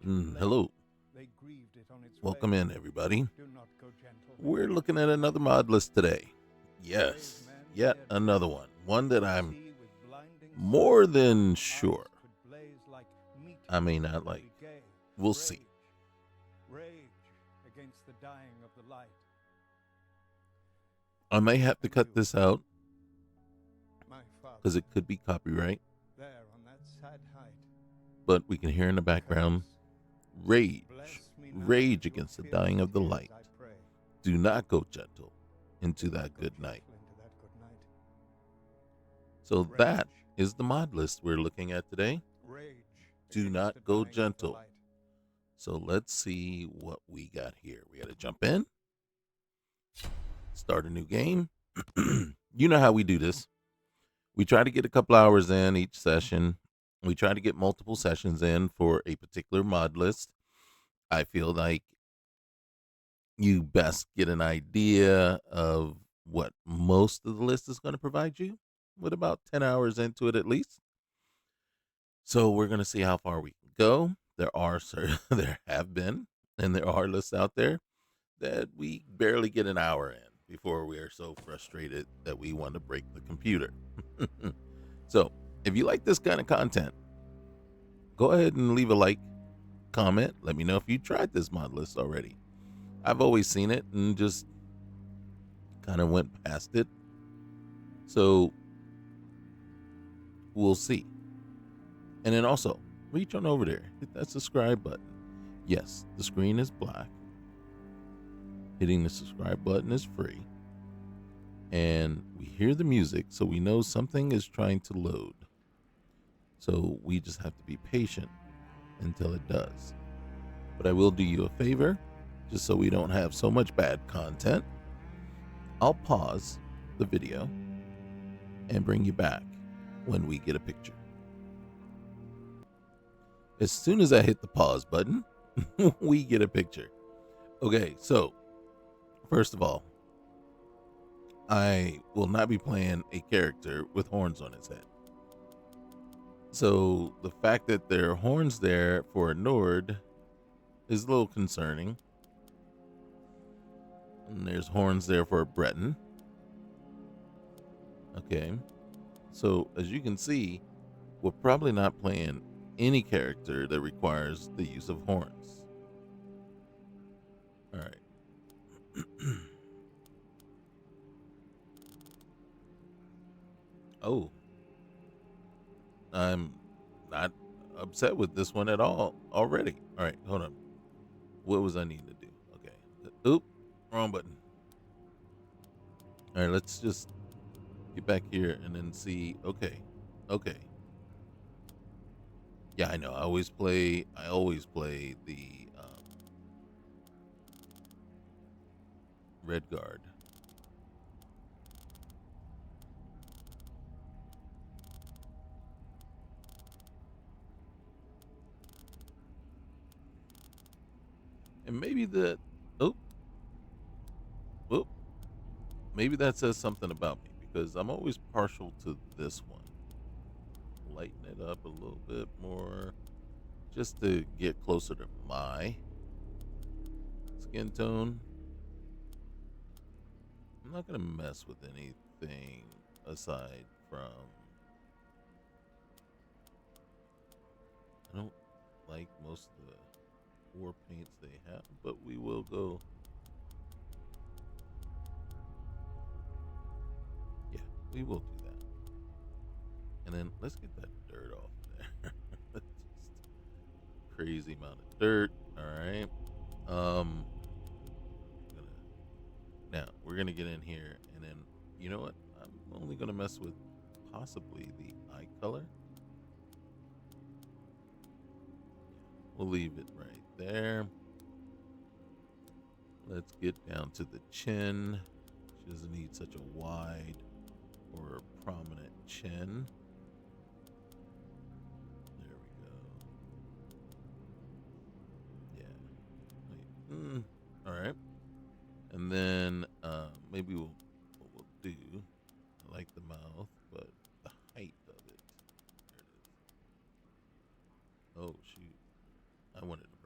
Hello. Welcome in, everybody. We're looking at another mod list today. Yes, yet another one. One that I'm more than sure I may not like. We'll see. I may have to cut this out because it could be copyright, but we can hear in the background rage. Rage against the dying of the light. Do not go gentle into that good night. So that is the mod list we're looking at today. Do not go gentle. So let's see what we got here. We got to jump in, start a new game. You know how we do this. We try to get a couple hours in each session. We try to get multiple sessions in for a particular mod list. I feel like you best get an idea of what most of the list is going to provide you with about 10 hours into it at least. So we're going to see how far we can go. There have been, and there are lists out there that we barely get an hour in before we are so frustrated that we want to break the computer. So if you like this kind of content, go ahead and leave a like, comment. Let me know if you tried this mod list already. I've always seen it and just kind of went past it. So we'll see. And then also, reach on over there. Hit that subscribe button. Yes, the screen is black. Hitting the subscribe button is free. And we hear the music, so we know something is trying to load. So we just have to be patient until it does. But I will do you a favor, just so we don't have so much bad content. I'll pause the video and bring you back when we get a picture. As soon as I hit the pause button, we get a picture. Okay, so first of all, I will not be playing a character with horns on his head. So the fact that there are horns there for a Nord is a little concerning. And there's horns there for a Breton. Okay. So as you can see, we're probably not playing any character that requires the use of horns. All right. Oh, I'm not upset with this one at all already. All right, hold on. What was I needing to do? Okay. Oop, wrong button. All right, let's just get back here and then see. Okay. Okay. Yeah, I know. I always play the red guard. And maybe the oh, whoop, maybe that says something about me because I'm always partial to this one. Lighten it up a little bit more just to get closer to my skin tone. I'm not going to mess with anything aside from I don't like most of the war paints they have, but we will go. Yeah, we will do that. And then let's get that dirt off there. Just crazy amount of dirt. All right. Um, now we're gonna get in here, and then you know what? I'm only gonna mess with possibly the eye color. We'll leave it right there. Let's get down to the chin. She doesn't need such a wide or prominent chin. There we go. Yeah. All right. And then maybe what we'll do. I like the mouth, but the height of it. There it is. Oh shoot! I wanted to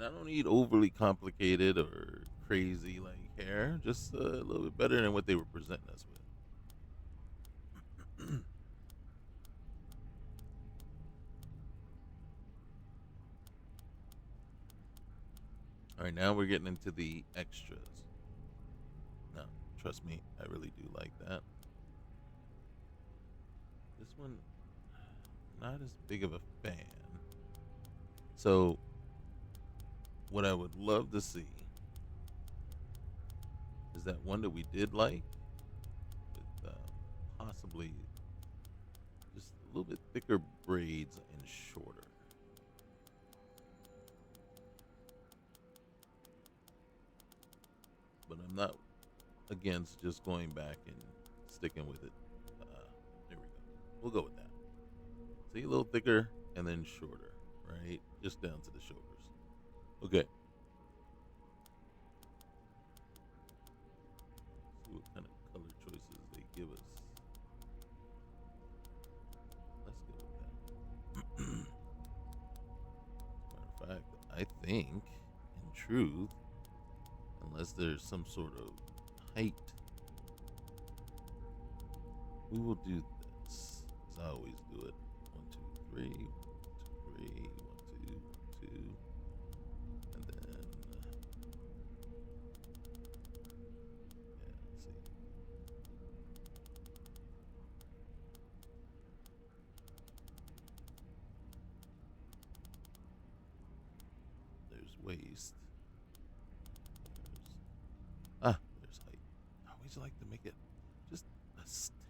And I don't need overly complicated or crazy like hair. Just a little bit better than what they were presenting us with. All right, now we're getting into the extras. Now, trust me, I really do like that. This one, not as big of a fan. So, what I would love to see is that one that we did like, with possibly just a little bit thicker braids and shorter. But I'm not against just going back and sticking with it. There we go. We'll go with that. See, a little thicker and then shorter, right? Just down to the shoulders. Okay. See what kind of color choices they give us. Let's go with that. As a matter of fact, I think, in truth, unless there's some sort of height, we will do this. As I always do it. 1, 2, 3, 1, 2, 3, 1, 2, 1, 2, and then yeah, let's see. There's waist. There's height. I always like to make it just a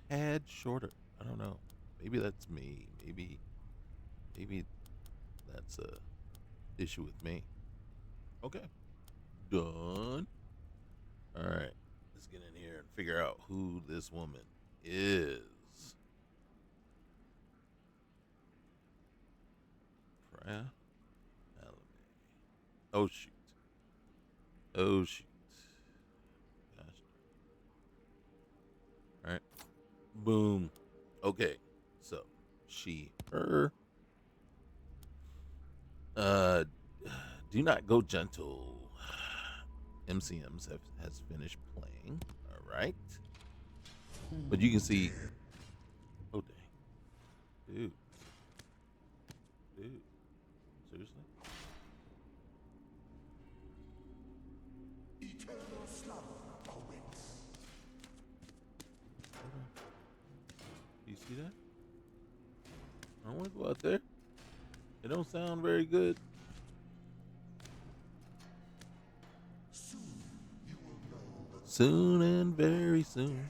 tad shorter. I don't know. Maybe that's me. Maybe that's a issue with me. Okay. Done. All right. Let's get in here and figure out who this woman is. Preamble. Oh shoot. Oh shoot. Gosh. All right. Boom. Okay. So she, her. Uh, do not go gentle. MCMs has finished playing. All right. But you can see. Oh dang. Dude. Seriously? Eternal slumber awaits. Do you see that? I don't want to go out there. It don't sound very good. Soon you will know the Soon and very soon,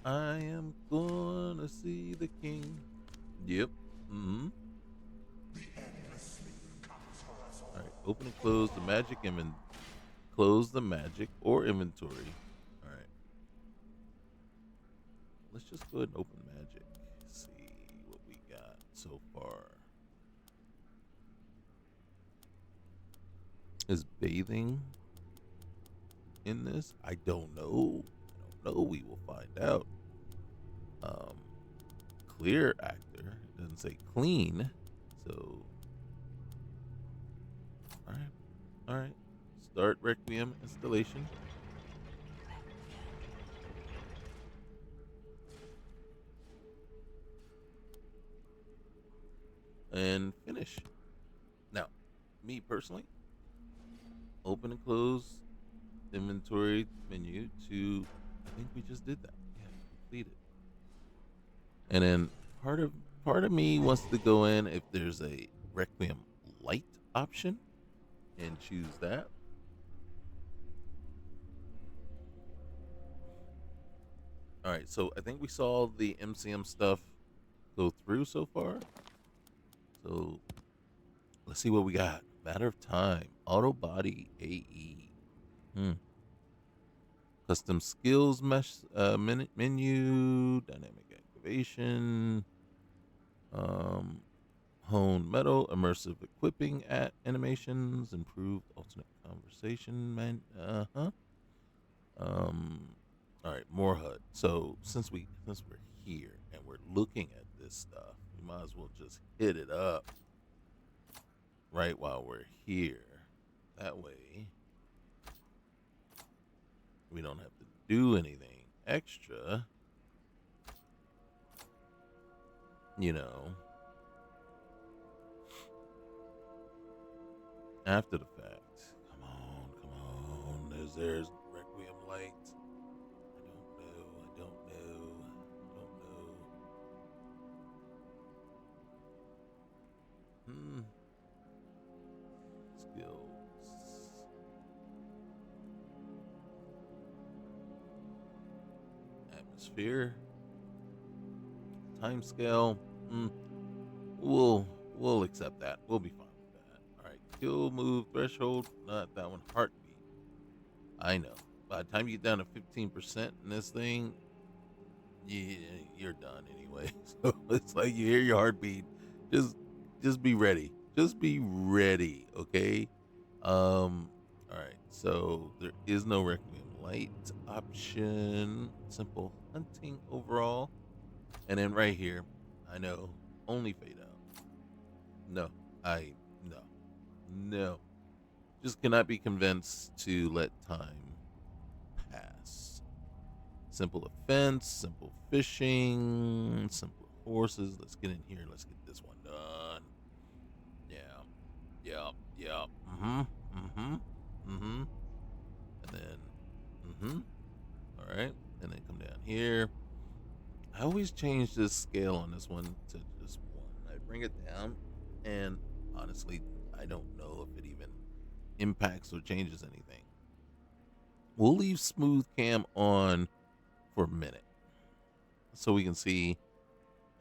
I am gonna see the king. Yep. Mm-hmm. endless sleep comes for us all. All right. Open and close the magic close the magic or inventory. All right. Let's just go ahead and open magic. See what we got so far. Is bathing in this? I don't know. We will find out. Clear actor. It doesn't say clean. So, all right. Start Requiem installation. And finish. Now, me personally, open and close inventory menu to, I think we just did that. Yeah, completed. And then part of me wants to go in if there's a Requiem light option and choose that. All right, so I think we saw the MCM stuff go through so far. So let's see what we got. Matter of time. Auto body AE. Custom skills mesh menu. Dynamic activation. Hone metal. Immersive equipping at animations. Improved alternate conversation. All right, more HUD. So since we're here and we're looking at this stuff, we might as well just hit it up. right while we're here. That way, we don't have to do anything extra, you know, after the fact. Come on. There's Requiem light. I don't know. Skills. Atmosphere. Time scale. We'll accept that. We'll be fine with that. All right. Kill move threshold. Not that one. Heartbeat. I know. By the time you get down to 15% in this thing, you're done anyway. So it's like you hear your heartbeat. Just just be ready. Just be ready, okay? All right. So there is no Requiem light option. Simple hunting overall. And then right here, I know only fade out. No. I no. No. Just cannot be convinced to let time pass. Simple offense, simple fishing, simple horses. Let's get in here. Let's get this one done. Yeah. And then, all right. And then come down here. I always change this scale on this one to just one. I bring it down, and honestly, I don't know if it even impacts or changes anything. We'll leave smooth cam on for a minute so we can see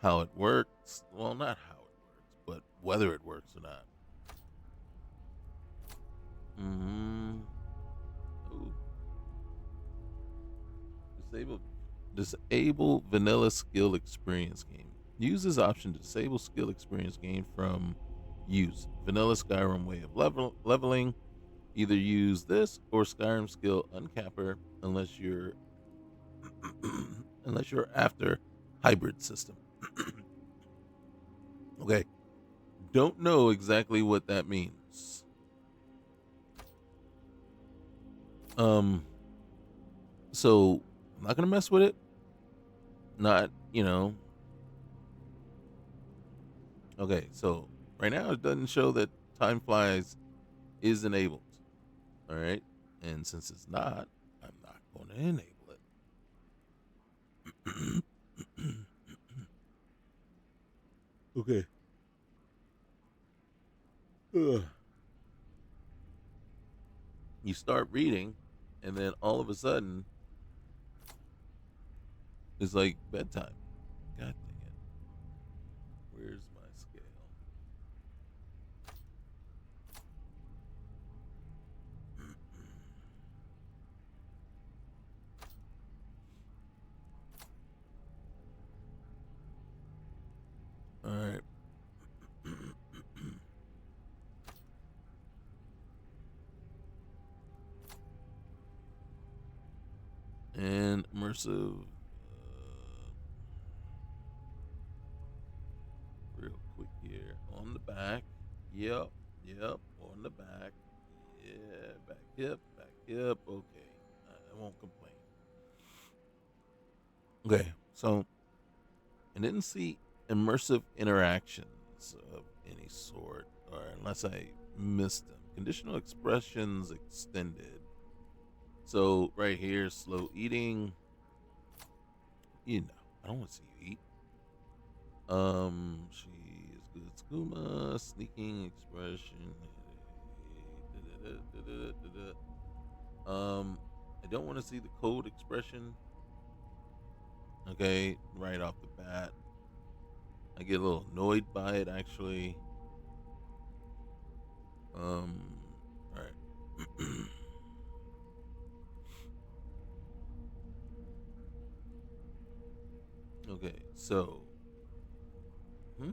how it works. Well, not how it works, but whether it works or not. Ooh. Disable vanilla skill experience game. Use this option to disable skill experience gain from use. Vanilla Skyrim way of leveling. Either use this or Skyrim skill uncapper unless you're unless you're after hybrid system. Okay. Don't know exactly what that means. Um so I'm not gonna mess with it. Not, okay, so right now it doesn't show that time flies is enabled. All right. And since it's not, I'm not going to enable it. Okay. Ugh. You start reading, and then all of a sudden, it's like bedtime. God dang it. Where's my scale? All right. And immersive. Real quick here. On the back. Yep. On the back. Yeah. Back hip. Okay. I won't complain. Okay. So I didn't see immersive interactions of any sort, or unless I missed them. Conditional expressions extended. So right here, slow eating. I don't want to see you eat. She is good at skooma, sneaking expression. I don't want to see the cold expression. Okay, right off the bat. I get a little annoyed by it actually. All right. Okay, so, hmm?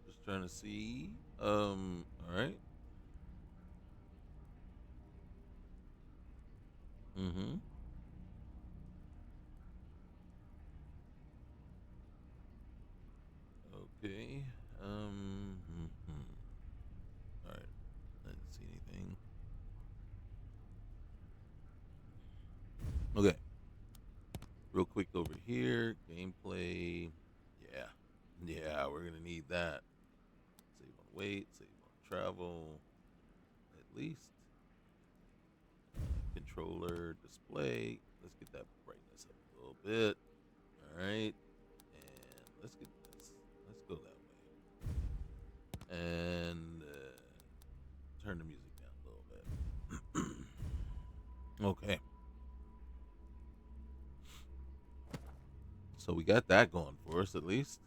Just trying to see. All right. Mm-hmm. Okay. Okay. Real quick over here. Gameplay. Yeah. Yeah, we're going to need that. Save on weight. Save on travel. At least. Controller. Display. Let's get that brightness up a little bit. All right. And let's get this. Let's go that way. And turn the music down a little bit. Okay. So we got that going for us at least.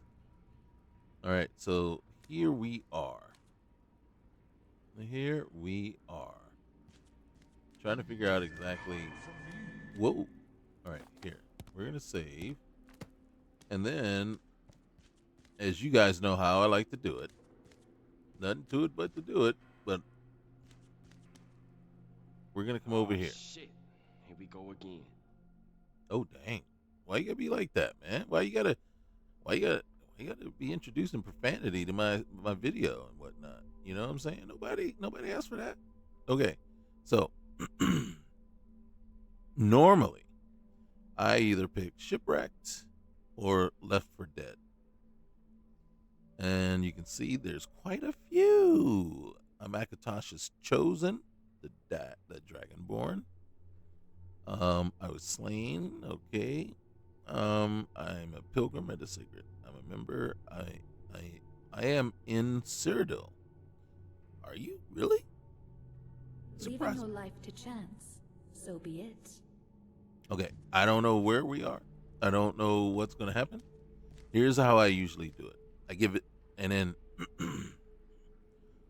All right. So here we are. Here we are. Trying to figure out exactly. Whoa. All right. Here. We're going to save. And then, as you guys know how I like to do it, nothing to it but to do it. But we're going to come over here. Shit. Here we go again. Oh, dang. Why you got to be like that, man? Why you got to be introducing profanity to my video and whatnot? You know what I'm saying? Nobody asked for that. Okay. So, normally, I either pick Shipwrecked or Left for Dead. And you can see there's quite a few. Akatosh's Chosen, the Dragonborn. I was slain. Okay. I'm a pilgrim at a secret. I'm a member. I am in Cyrodiil. Are you really? Leaving your life to chance, so be it. Okay, I don't know where we are. I don't know what's going to happen. Here's how I usually do it. I give it, and then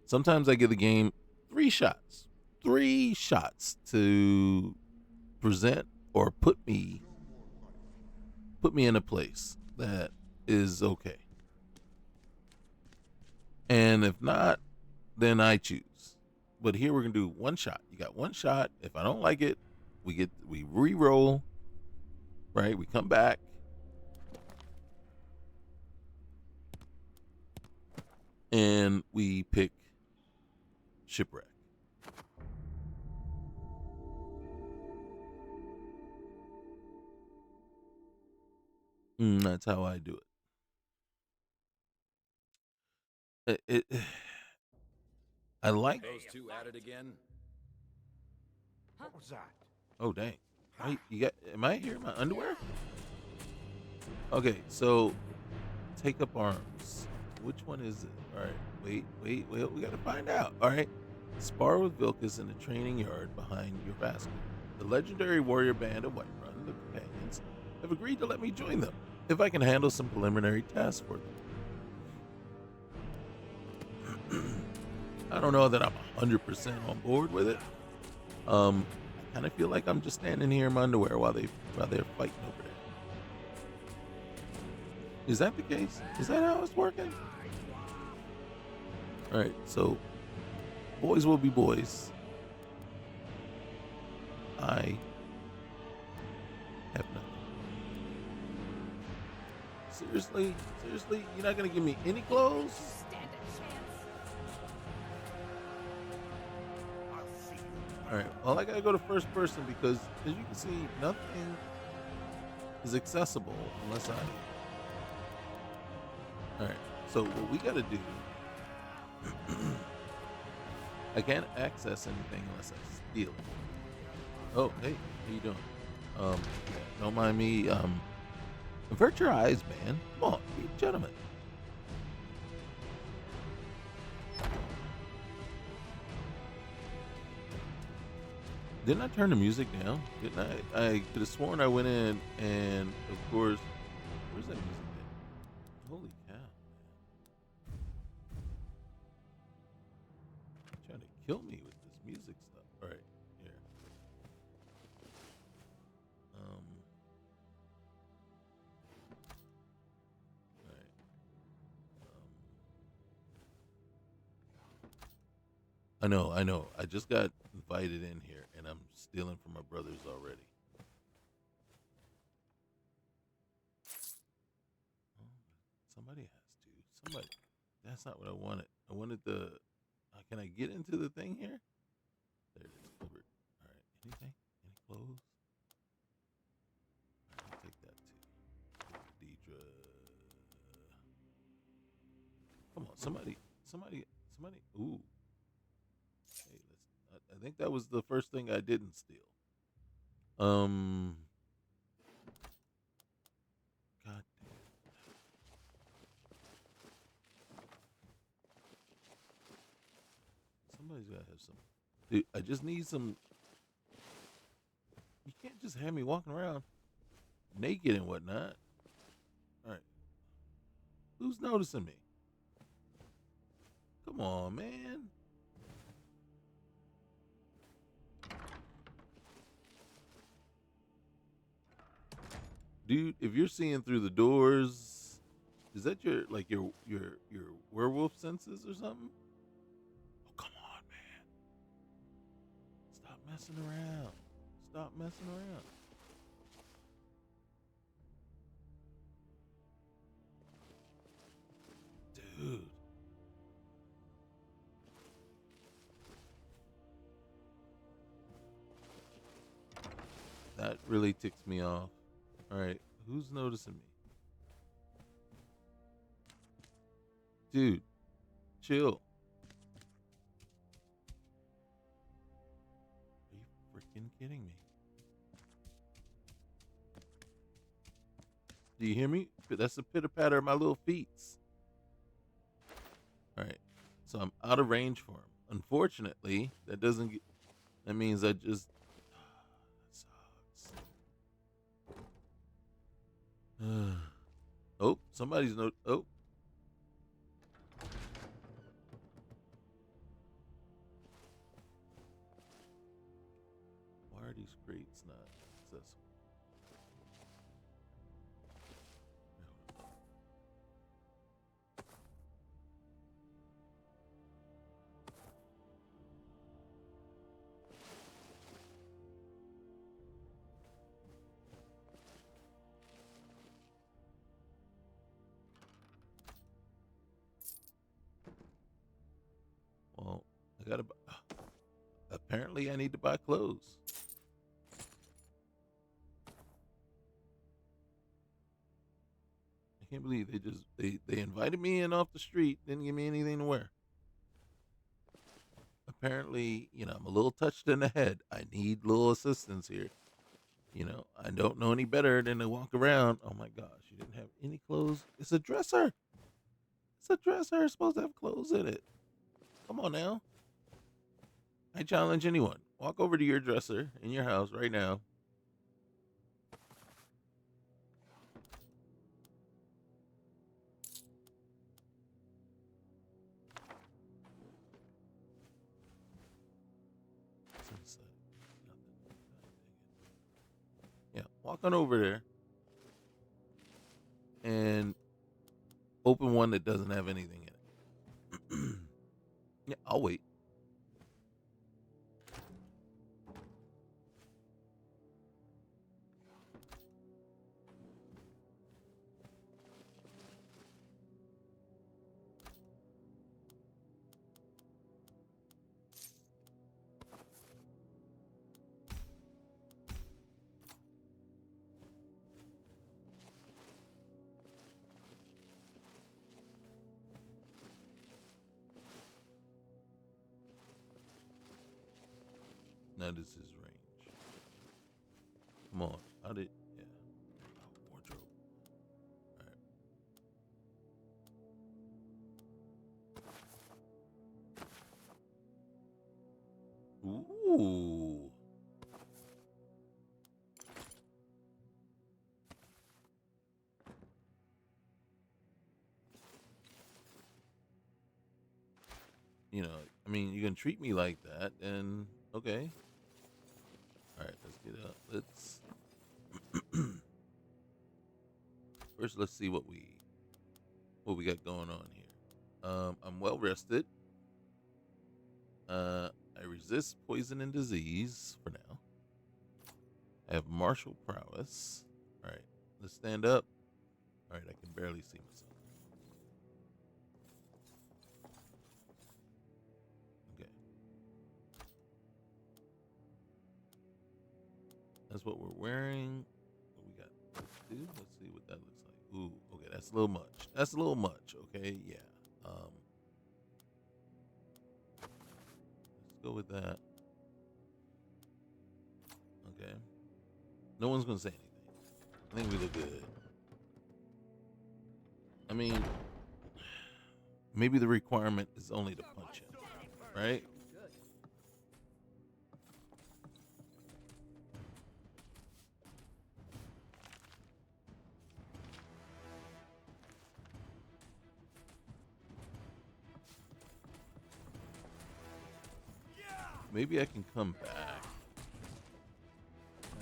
sometimes I give the game 3 shots. 3 shots to present or put me in a place that is okay. And if not, then I choose. But here we're gonna do 1 shot. You got 1 shot. If I don't like it, we re-roll. Right? We come back. And we pick Shipwreck. That's how I do it. I like Those two at it again? What was that? Oh dang! You got? Am I here in my underwear? Okay, so take up arms. Which one is it? All right, wait. We gotta find out. All right, spar with Vilkas in the training yard behind your basket. The legendary warrior band of Whiterun, the companions, have agreed to let me join them if I can handle some preliminary tasks for them. I don't know that I'm 100% on board with it. I kind of feel like I'm just standing here in my underwear while they're fighting over there. Is that the case? Is that how it's working? All right, so boys will be boys. I have nothing. Seriously, you're not gonna give me any clothes? Stand a chance. I'll see you. All right. Well, I gotta go to first person because, as you can see, nothing is accessible unless I. All right. So what we gotta do? I can't access anything unless I steal it. Oh, hey, how you doing? Don't mind me. Avert your eyes, man. Come on, be a gentleman. Didn't I turn the music down? Didn't I? I could have sworn I went in, and of course, where's that music at? Holy cow! You're trying to kill me with this music stuff. All right, here. All right. I know. I just got invited in here, and I'm stealing from my brothers already. Oh, somebody has to. Somebody. That's not what I wanted. I wanted the. Can I get into the thing here? There it is. Covered. All right. Anything? Any clothes? somebody. Ooh. Hey, I think that was the first thing I didn't steal. God damn. Somebody's gotta have some. Dude, I just need some. You can't just have me walking around naked and whatnot. All right. Who's noticing me? Come on, man. Dude, if you're seeing through the doors, is that your werewolf senses or something? Oh, come on, man. Stop messing around. Stop messing around. Dude. That really ticks me off. All right, who's noticing me? Dude, chill. Are you freaking kidding me? Do you hear me? That's the pitter patter of my little feet. All right, so I'm out of range for him. Unfortunately, that doesn't get. That means I just. That sucks. Oh, somebody's no. Oh. Why are these crates not accessible? Well, I gotta. Apparently, I need to buy clothes. I can't believe they invited me in off the street, didn't give me anything to wear. Apparently, I'm a little touched in the head. I need little assistance here. I don't know any better than to walk around. Oh my gosh, you didn't have any clothes. It's a dresser. It's a dresser. It's supposed to have clothes in it. Come on now. I challenge anyone. Walk over to your dresser in your house right now. Yeah, walk on over there and open one that doesn't have anything in it. Yeah, I'll wait. Now this is range. Come on. How did yeah. Oh, wardrobe. Alright. Ooh. I mean, you can treat me like that, and okay. All right, let's get up. Let's first let's see what we got going on here. I'm well rested. I resist poison and disease for now. I have martial prowess. All right, let's stand up. All right, I can barely see myself. Okay, that's what we're wearing. What we got? Let's see what that looks like. Ooh, okay, that's a little much. That's a little much. Okay, yeah. go with that. Okay. No one's gonna say anything. I think we look good. I mean, maybe the requirement is only to punch him, right? Maybe I can come back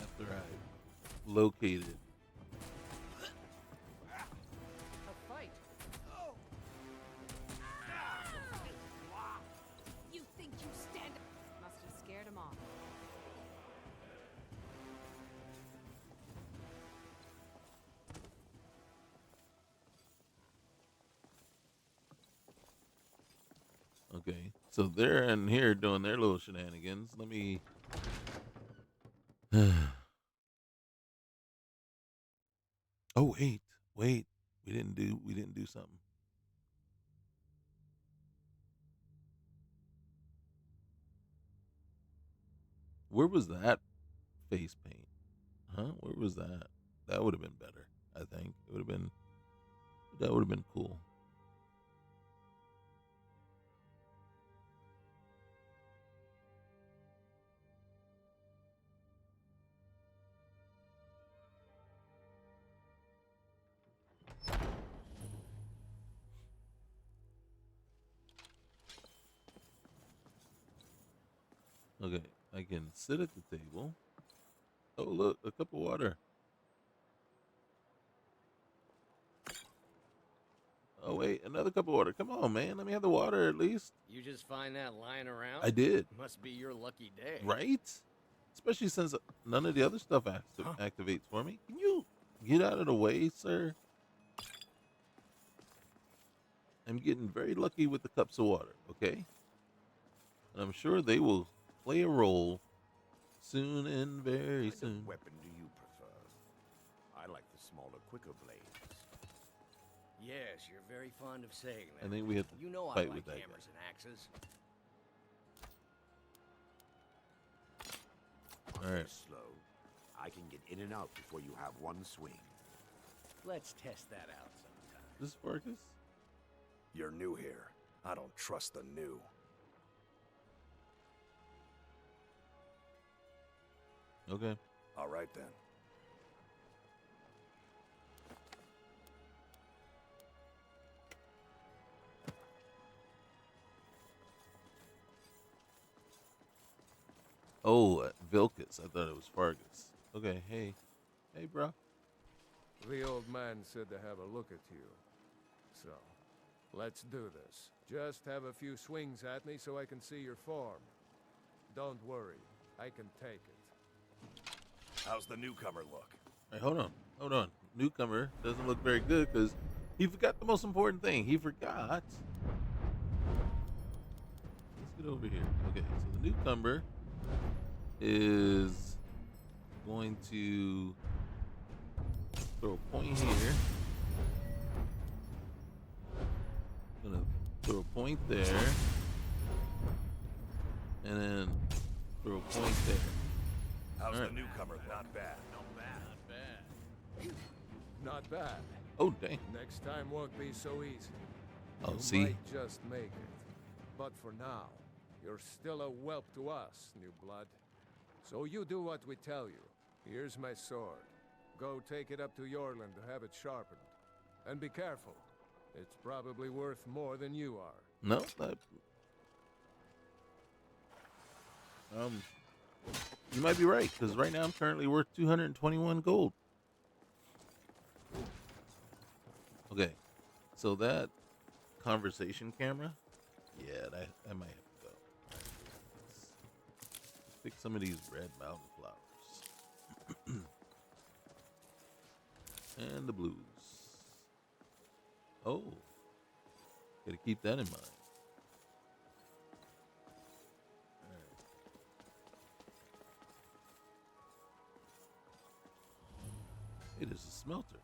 after I located. A fight. You think you stand? Must have scared him off. Okay, so they're in here doing their little shenanigans. Let me. Oh wait, we didn't do something. Where was that face paint? Huh? Where was that? That would have been better. I think it would have been. That would have been cool. Okay, I can sit at the table. Oh, look, a cup of water. Oh, wait, another cup of water. Come on, man. Let me have the water at least. You just find that lying around? I did. Must be your lucky day. Right? Especially since none of the other stuff activates for me. Can you get out of the way, sir? I'm getting very lucky with the cups of water, okay? And I'm sure they will play a role soon and very What kind soon. of weapon do you prefer? I like the smaller, quicker blades. Yes, you're very fond of saying that. I think we have to You know I fight like with that hammers and axes. On All right. slow. I can get in and out before you have one swing. Let's test that out sometime. This is Farkas? You're new here. I don't trust the new. Okay. All right then. Oh, Vilcus. I thought it was Fargus. Okay, hey. Hey, bro. The old man said to have a look at you. So, let's do this. Just have a few swings at me so I can see your form. Don't worry, I can take it. How's the newcomer look? Hey, hold on. Hold on. Newcomer doesn't look very good because he forgot the most important thing. He forgot. Let's get over here. Okay, so the newcomer is going to throw a point here. Gonna throw a point there. And then throw a point there. How's All right. the newcomer look? Not bad. Not bad. Oh, dang. Next time won't be so easy. Oh, You see? might just make it. But for now, you're still a whelp to us, new blood. So you do what we tell you. Here's my sword. Go take it up to Yorland to have it sharpened. And be careful. It's probably worth more than you are. No, you might be right because right now I'm currently worth 221 gold. Okay, so that conversation camera, yeah, that might have to go. All right, let's pick some of these red mountain flowers and the blues. Oh, gotta keep that in mind. It is a smelter.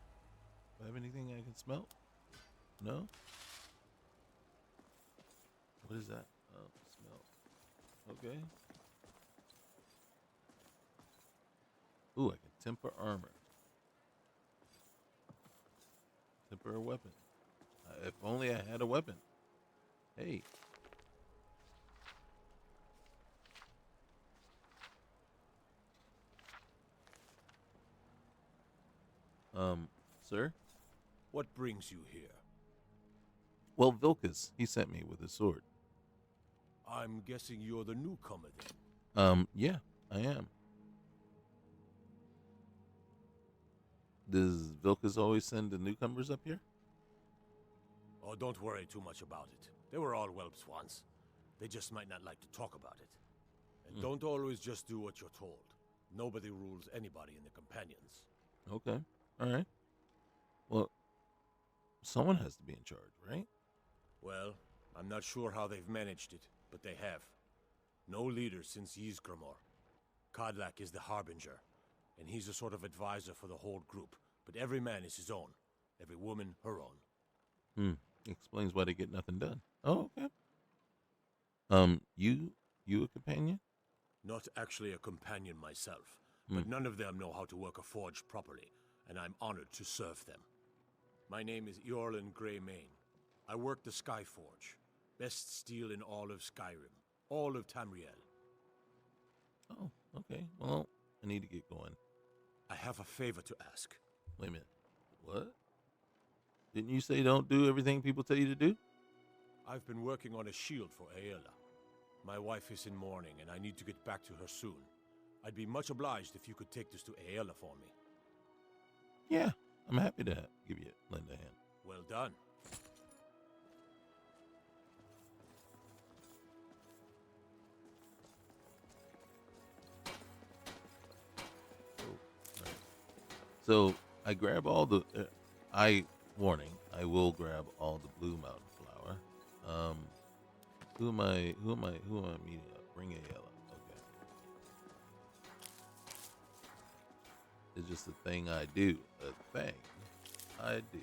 Do I have anything I can smelt? No? What is that? Oh, smelt. Okay. Ooh, I can temper armor. Temper a weapon. If only I had a weapon. Hey. Sir? What brings you here? Well, Vilcus, he sent me with his sword. I'm guessing you're the newcomer then. Yeah, I am. Does Vilcus always send the newcomers up here? Oh, don't worry too much about it. They were all whelps once. They just might not like to talk about it. And don't always just do what you're told. Nobody rules anybody in the companions. Okay. All right. Well, someone has to be in charge, right? Well, I'm not sure how they've managed it, but they have. No leader since Ysgramor. Kodlak is the Harbinger, and he's a sort of advisor for the whole group. But every man is his own. Every woman, her own. Explains why they get nothing done. Oh, okay. You a companion? Not actually a companion myself, but none of them know how to work a forge properly, and I'm honored to serve them. My name is Eorlin Greymane. I work the Skyforge. Best steel in all of Skyrim. All of Tamriel. Oh, okay. Well, I need to get going. I have a favor to ask. Wait a minute. What? Didn't you say don't do everything people tell you to do? I've been working on a shield for Aela. My wife is in mourning, and I need to get back to her soon. I'd be much obliged if you could take this to Aela for me. Yeah, I'm happy to lend a hand. Well done. So I grab all the. Warning. I will grab all the blue mountain flower. Who am I meeting up? Bring a yellow. Okay. It's just a thing I do. A thing I do.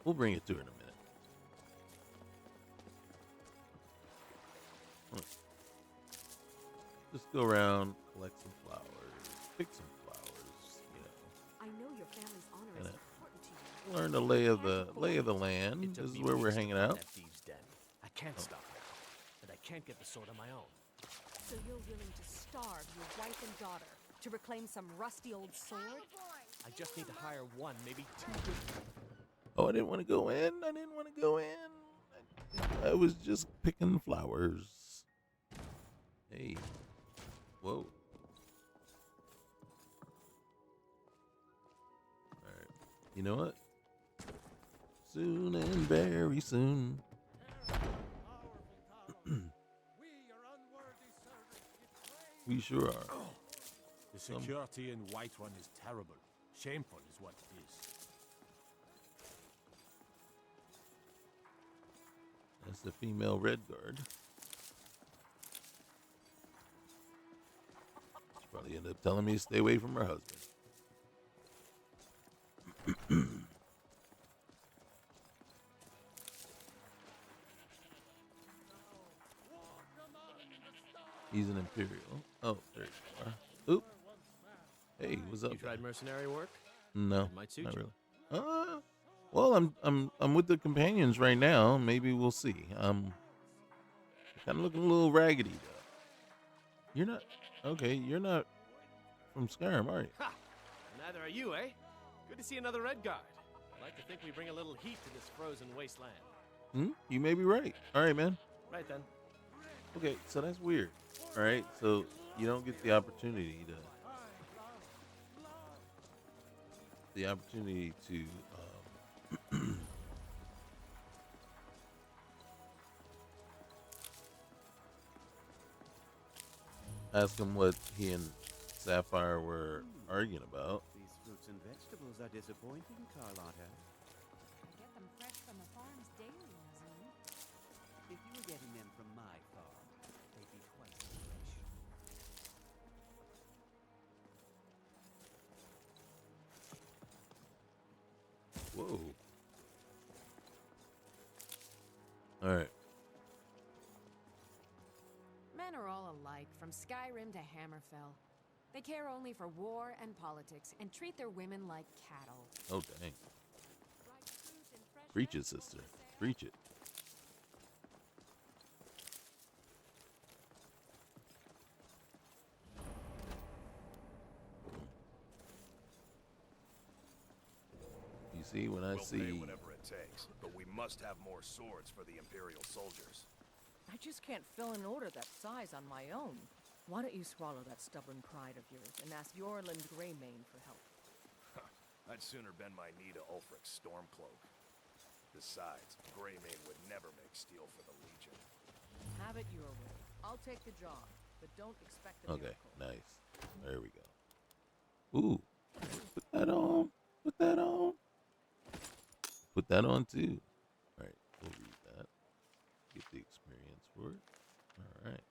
We'll bring it to her in a minute. Just go around, collect some flowers, pick some flowers, I know your family's honor is And important to you. learn the lay of the land. It took This is me where we're weeks to hanging find out. that thieves' den. I can't stop now, and I can't get the sword on my own. So you're willing to starve your wife and daughter to reclaim some rusty old sword? I just need to hire one, maybe two good. Oh, I didn't want to go in. I was just picking flowers. Hey. Whoa. Alright. You know what? Soon and very soon. We sure are. The security in Whiterun is terrible. Shameful is what it is. That's the female red guard. She probably ended up telling me to stay away from her husband. He's an Imperial. Oh, there you are. Oop. Hey, what's up? You tried mercenary work? No, It might suit not you. really. Well, I'm with the companions right now. Maybe we'll see. Kind of looking a little raggedy though. You're not okay. You're not from Skyrim, are you? Ha! Neither are you, eh? Good to see another Red Guard. I'd like to think we bring a little heat to this frozen wasteland. You may be right. All right, man. Right then. Okay, so that's weird. All right, so you don't get the opportunity to ask him what he and Sapphire were arguing about. These fruits and vegetables are disappointing, Carlotta. I get them fresh from the farms daily, Nazim. If you were getting them from my farm, they'd be twice as fresh. Whoa. All right. from Skyrim to Hammerfell. They care only for war and politics and treat their women like cattle. Oh, dang. Preach it, sister. Preach it. You see, when I We'll see... pay whatever it takes, but we must have more swords for the Imperial soldiers. I just can't fill an order that size on my own. Why don't you swallow that stubborn pride of yours and ask Yorland Greymane for help? I'd sooner bend my knee to Ulfric's Stormcloak. Besides, Greymane would never make steel for the Legion. Have it your way. I'll take the job, but don't expect a Okay, miracle. nice. There we go. Ooh, put that on. Put that on. Put that on too. All right, we'll read that. Get the experience for it. All right.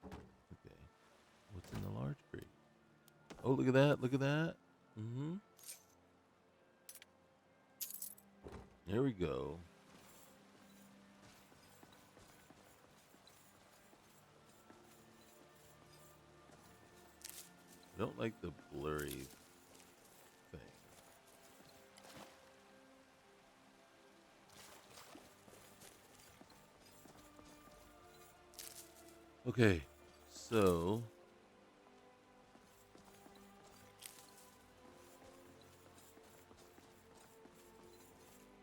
Okay. What's in the large crate? Oh, look at that. Look at that. Mm-hmm. There we go. I don't like the blurry thing. Okay, so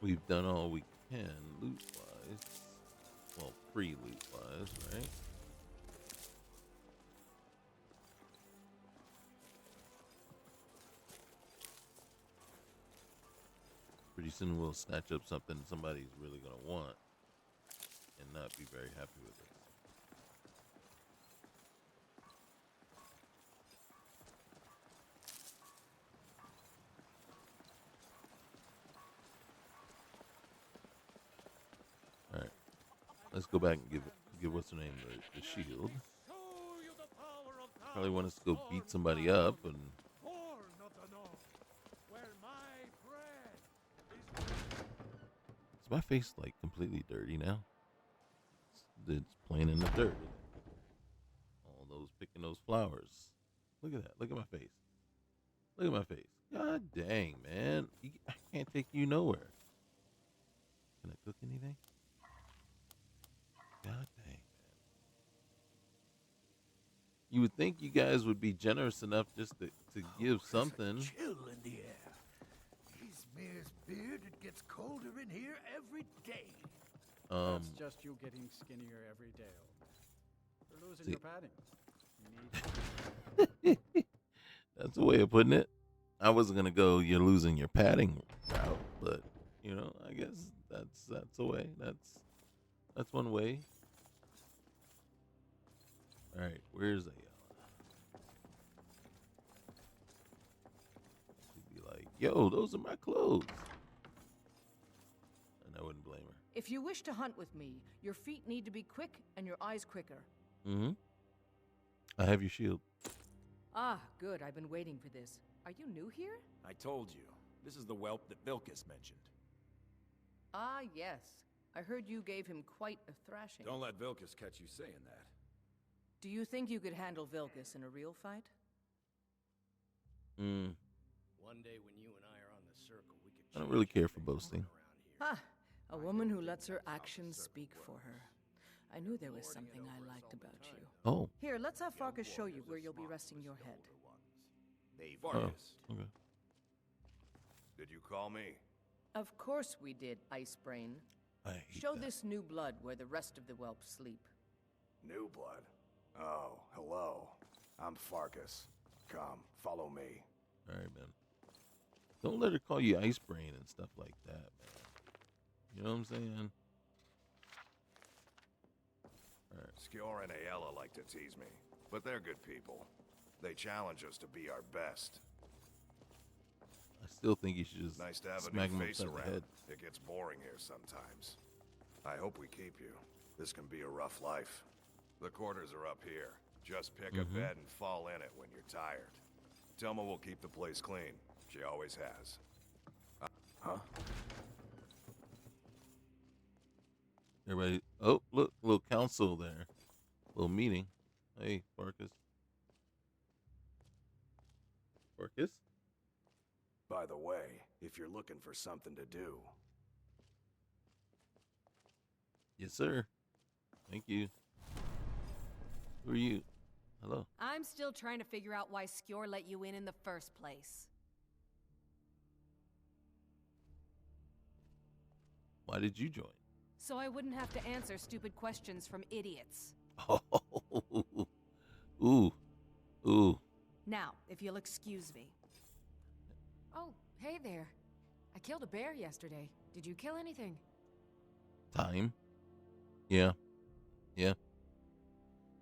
we've done all we can loot-wise. Well, pre-loot-wise, right? Pretty soon we'll snatch up something somebody's really going to want and not be very happy with it. All right, let's go back and give what's her name the shield. Probably want us to go beat somebody up and. Is my face like completely dirty now? It's playing in the dirt. All those picking those flowers. Look at that. Look at my face. Look at my face. God dang, man. I can't take you nowhere. Can I cook anything? God dang, man. You would think you guys would be generous enough just to give something. Chill in the air. Izmir's beard, it gets colder in here every day. That's just you getting skinnier every day. You're losing your padding. You need... That's a way of putting it. I wasn't gonna go you're losing your padding route, but you know, I guess that's a way. That's one way. All right, where's Ayala? She'd be like, "Yo, those are my clothes," and I wouldn't blame her. If you wish to hunt with me, your feet need to be quick and your eyes quicker. Mm-hmm. I have your shield. Ah, good. I've been waiting for this. Are you new here? I told you. This is the whelp that Vilkas mentioned. Ah, yes. I heard you gave him quite a thrashing. Don't let Vilkas catch you saying that. Do you think you could handle Vilkas in a real fight? One day when you and I are on the circle, we could. I don't really care for boasting. Ah, a woman who lets her actions speak for her. I knew there was something I liked about you. Oh. Here, let's have Farkas show you where you'll be resting your head. Farkas. Oh, okay. Did you call me? Of course we did, Icebrain. I hate Show that. this new blood where the rest of the whelps sleep. New blood. Oh, hello. I'm Farkas. Come, follow me. All right, man. Don't let her call you Ice Brain and stuff like that, man. You know what I'm saying? All right. Skjor and Ayala like to tease me, but they're good people. They challenge us to be our best. I still think you should just Nice to have smack a him new face upside the around. head. It gets boring here sometimes. I hope we keep you. This can be a rough life. The quarters are up here. Just pick a bed and fall in it when you're tired. Telma will keep the place clean. She always has. Huh? Everybody, oh, look, little council there. Little meeting. Hey, Marcus. Marcus? By the way, if you're looking for something to do, Yes, sir. Thank you. Who are you? Hello. I'm still trying to figure out why Skjor let you in the first place. Why did you join? So I wouldn't have to answer stupid questions from idiots. Oh, ooh, ooh. Now, if you'll excuse me. Oh, hey there. I killed a bear yesterday. Did you kill anything? Time. Yeah. Yeah.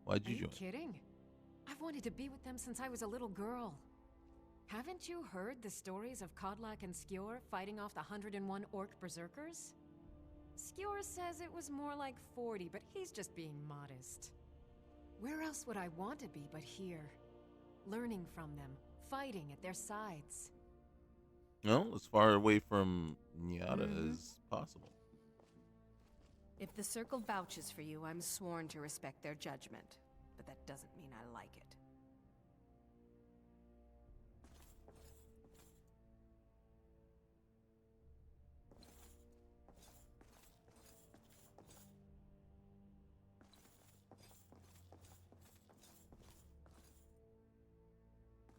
Why'd you Are you join? kidding? I've wanted to be with them since I was a little girl. Haven't you heard the stories of Kodlak and Skjor fighting off the 101 orc berserkers? Skjor says it was more like 40, but he's just being modest. Where else would I want to be but here? Learning from them, fighting at their sides. No, as far away from Nyada as possible. If the Circle vouches for you, I'm sworn to respect their judgment. But that doesn't mean I like it.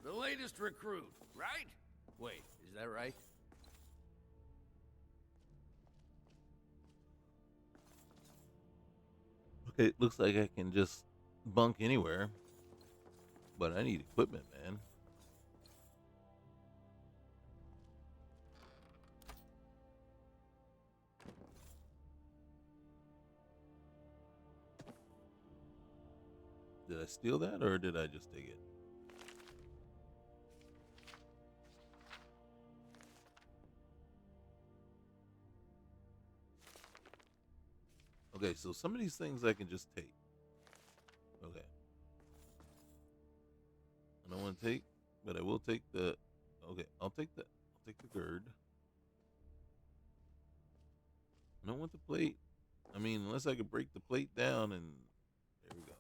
The latest recruit, right? Wait, is that right? Okay, it looks like I can just bunk anywhere. But I need equipment, man. Did I steal that or did I just take it? Okay, so some of these things I can just take. Okay. I don't want to take, but I will take the. Okay, I'll take the gird. I don't want the plate. I mean, unless I could break the plate down and there we go.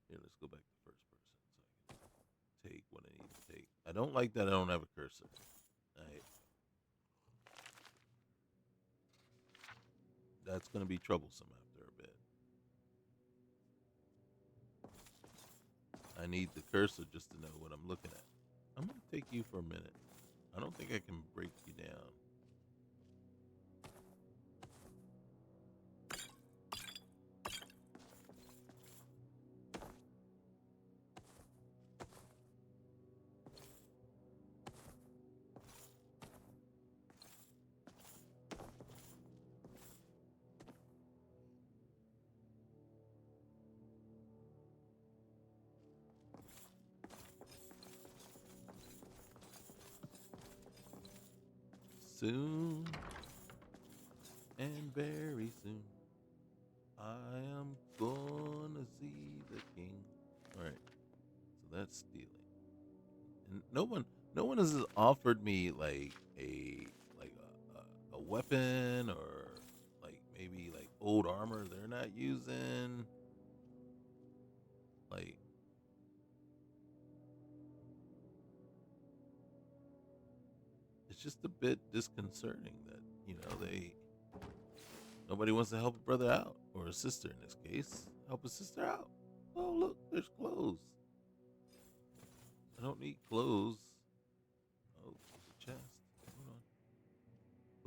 Here, let's go back to first person so I can take what I need to take. I don't like that I don't have a cursor. That's going to be troublesome after a bit. I need the cursor just to know what I'm looking at. I'm going to take you for a minute. I don't think I can break you down. Soon, and very soon, I am gonna see the king. All right, so that's stealing. And no one has offered me like a weapon or like maybe like old armor they're not using. Like, it's just a bit disconcerting that, nobody wants to help a brother out, or a sister in this case. Help a sister out. Oh, look, there's clothes. I don't need clothes. Oh, there's a chest. Hold on.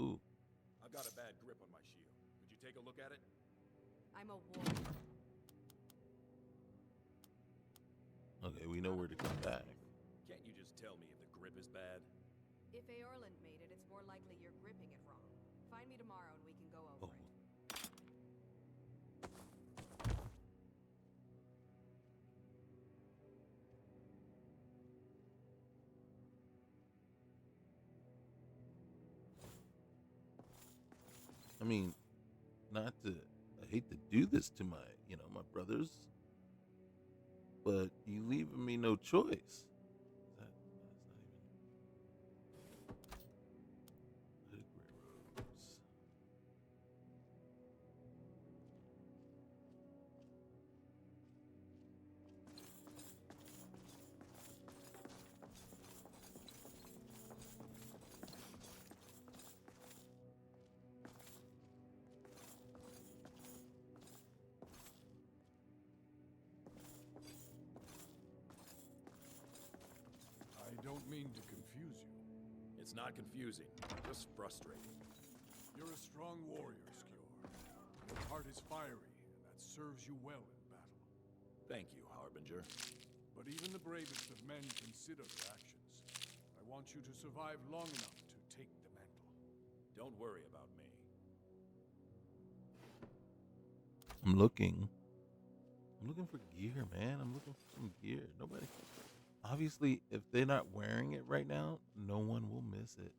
Ooh. I've got a bad grip on my shield. Would you take a look at it? I'm a warrior. Okay, we know where to come back. Can't you just tell me if the grip is bad? If Eorland made it, it's more likely you're gripping it wrong. Find me tomorrow and we can go over it. I mean, I hate to do this to my brothers, but you leaving me no choice. That's not even. Hood gray robes. mean to confuse you. It's not confusing, just frustrating. You're a strong warrior, Skjor. Your heart is fiery, and that serves you well in battle. Thank you, Harbinger. But even the bravest of men consider their actions. I want you to survive long enough to take the mantle. Don't worry about me. I'm looking for gear, man. I'm looking for some gear. Nobody. Obviously, if they're not wearing it right now, no one will miss it.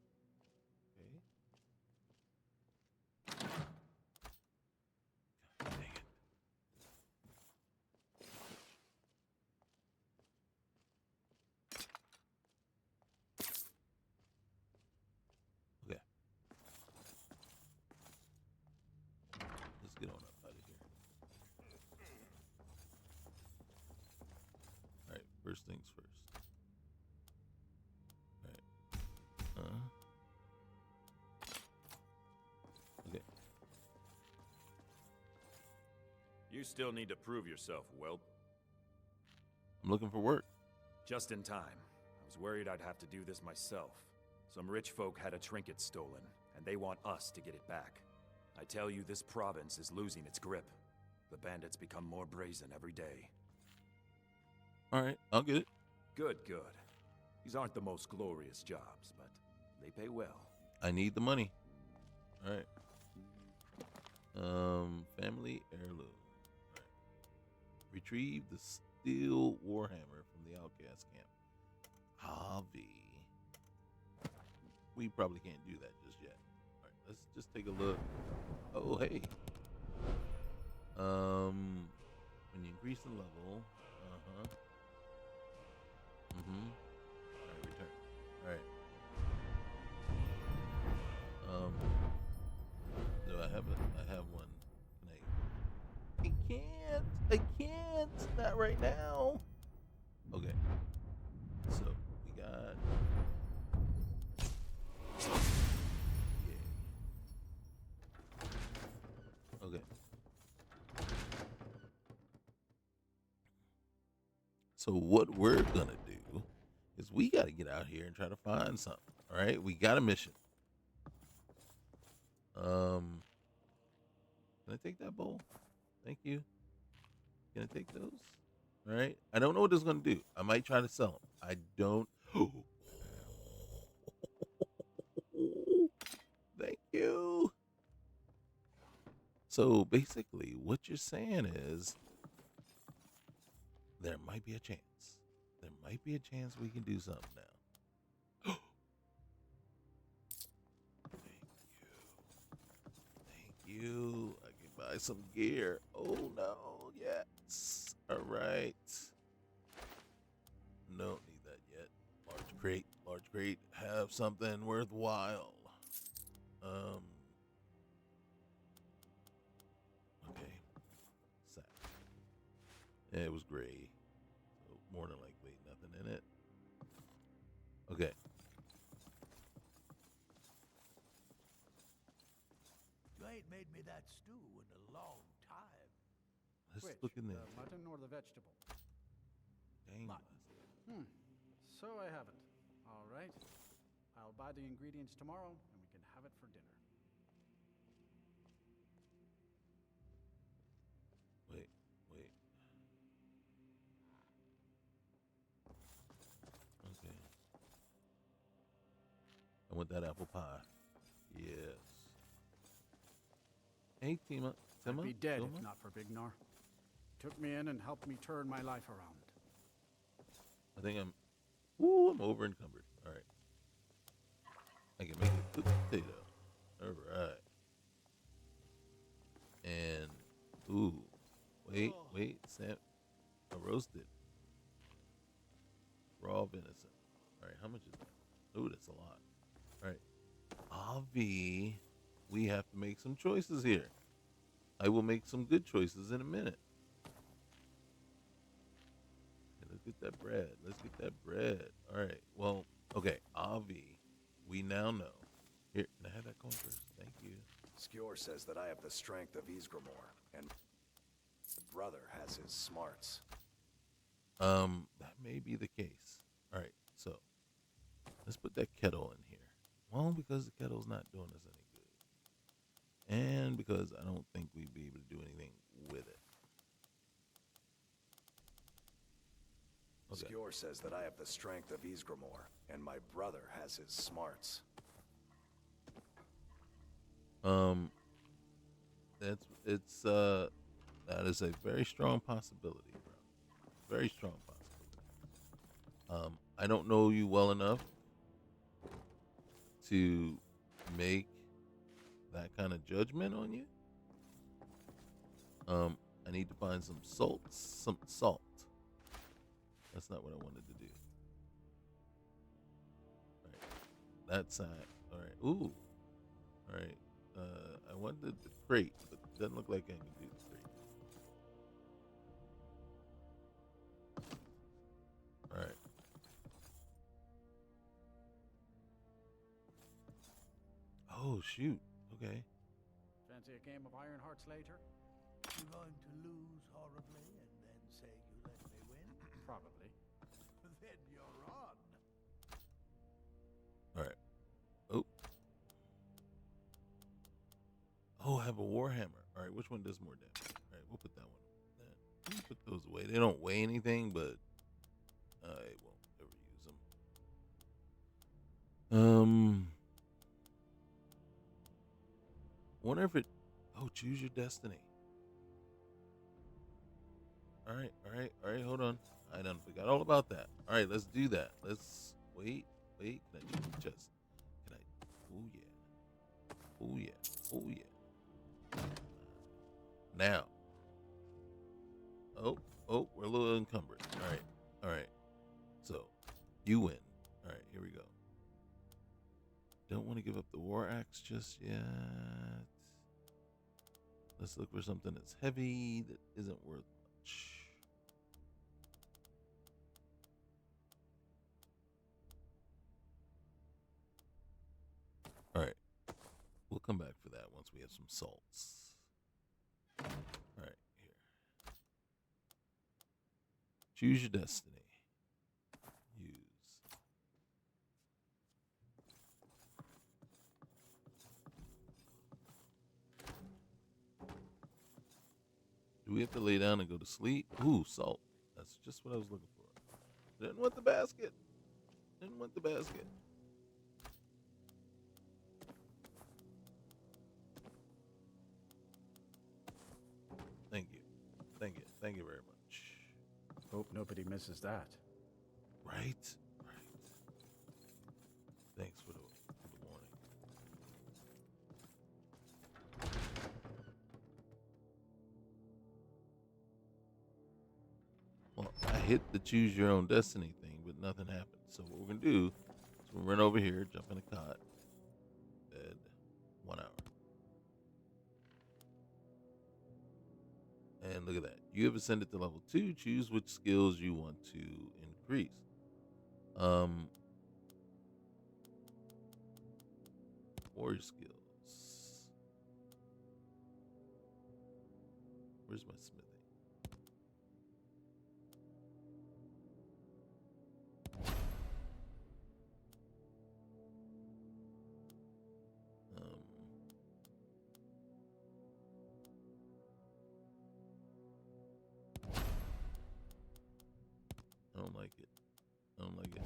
Okay. God dang it. Okay. Let's get on up out of here. All right, first things first. All right. Okay. You still need to prove yourself, whelp. I'm looking for work. Just in time. I was worried I'd have to do this myself. Some rich folk had a trinket stolen, and they want us to get it back. I tell you, this province is losing its grip. The bandits become more brazen every day. All right, I'll get it. Good, good. These aren't the most glorious jobs, but they pay well. I need the money. All right. Family heirloom. All right. Retrieve the steel warhammer from the outcast camp. Hobby. We probably can't do that just yet. All right, let's just take a look. Oh, hey. When you increase the level, All right, return. All right. No, I have one. I can't. Not right now. Okay. So we got. Yeah. Okay. So what we're gonna do is we got to get out here and try to find something. All right, we got a mission. Can I take that bowl? Thank you. Can I take those? All right. I don't know what this is gonna do. I might try to sell them. I don't. Thank you. So basically, what you're saying is there might be a chance. There might be a chance we can do something now. Thank you. I can buy some gear. Oh no. Yes. All right. Don't need that yet. Large crate. Large crate. Have something worthwhile. Okay. Sack. Yeah, it was gray. So more than likely nothing in it. Okay. You ain't made me that stew in a long time. Let's Which, look in there. the mutton or the vegetable? Dang. So I haven't. All right. I'll buy the ingredients tomorrow, and we can have it for dinner. Wait. Okay. I want that apple pie. Yes. Hey, Tima. I'd be dead if not for Bignar. Took me in and helped me turn my life around. I think I'm over encumbered. All right. I can make a good potato. All right. And, wait, Sam. A roasted. Raw venison. All right, how much is that? Ooh, that's a lot. All right. Avi, we have to make some choices here. I will make some good choices in a minute. Okay, let's get that bread. All right. Well, okay. Avi, we now know. Here, can I have that coin first? Thank you. Skjor says that I have the strength of Ysgramor, and brother has his smarts. That may be the case. All right. So, Let's put that kettle in here. Well, because the kettle's not doing us any good. And because I don't think we'd be able to do anything with it. Okay. Skjor says that I have the strength of Ysgramor, and my brother has his smarts. That is a very strong possibility, bro. Very strong possibility. I don't know you well enough to make that kind of judgment on you. I need to find some salt. That's not what I wanted to do. All right. That side. All right. Ooh. All right. I wanted the crate, but it doesn't look like I can do the crate. All right. Oh, shoot. Okay. Fancy a game of Iron Hearts later? You're going to lose horribly and then say you let me win? Probably. Then you're on. All right. Oh, I have a warhammer. All right, which one does more damage? All right, we'll put that one. We'll put those away. They don't weigh anything, but I won't ever use them. Wonder if it. Oh, choose your destiny. All right. Hold on. I done forgot all about that. All right, let's do that. Let's wait. Can I do the chest? Can I? Oh yeah. Now. Oh, we're a little encumbered. All right. So, you win. All right, here we go. Don't want to give up the war axe just yet. Let's look for something that's heavy that isn't worth much. All right. We'll come back for that once we have some salts. All right, here. Choose your destiny. Use. Do we have to lay down and go to sleep? Ooh, salt. That's just what I was looking for. Didn't want the basket. Thank you very much. Hope nobody misses that. Right. Thanks for the warning. Well, I hit the choose your own destiny thing, but nothing happened. So what we're gonna do is we'll run over here, jump in a cot, bed, 1 hour. And look at that. You have ascended to level 2. Choose which skills you want to increase. Warrior skills. Where's my smithing? I don't like it.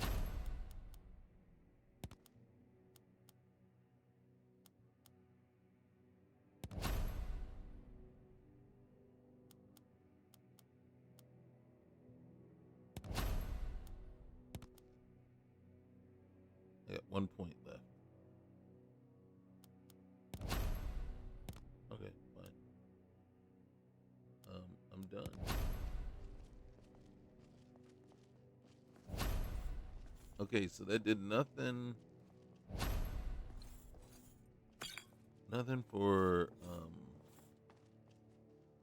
I got 1 point left. Okay, fine. I'm done. Okay, so that did nothing. Nothing for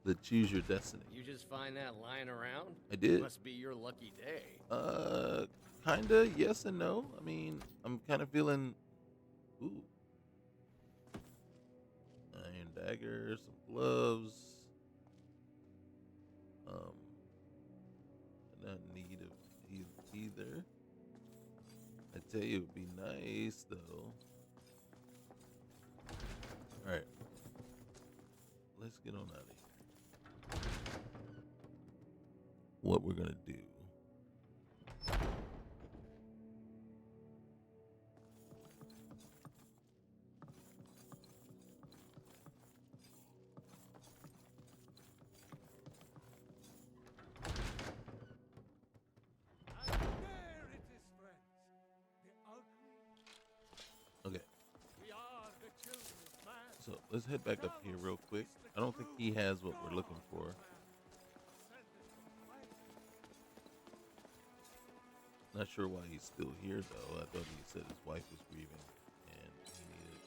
the choose your destiny. You just find that lying around? I did. Must be your lucky day. Kinda yes and no. I mean, I'm kind of feeling. Ooh. Iron dagger, some gloves. Not in need of either. I'd tell you, it would be nice though. All right, let's get on out of here. What we're gonna do? Okay. So let's head back up here real quick. I don't think he has what we're looking for. Not sure why he's still here though. I thought he said his wife was grieving and he needed.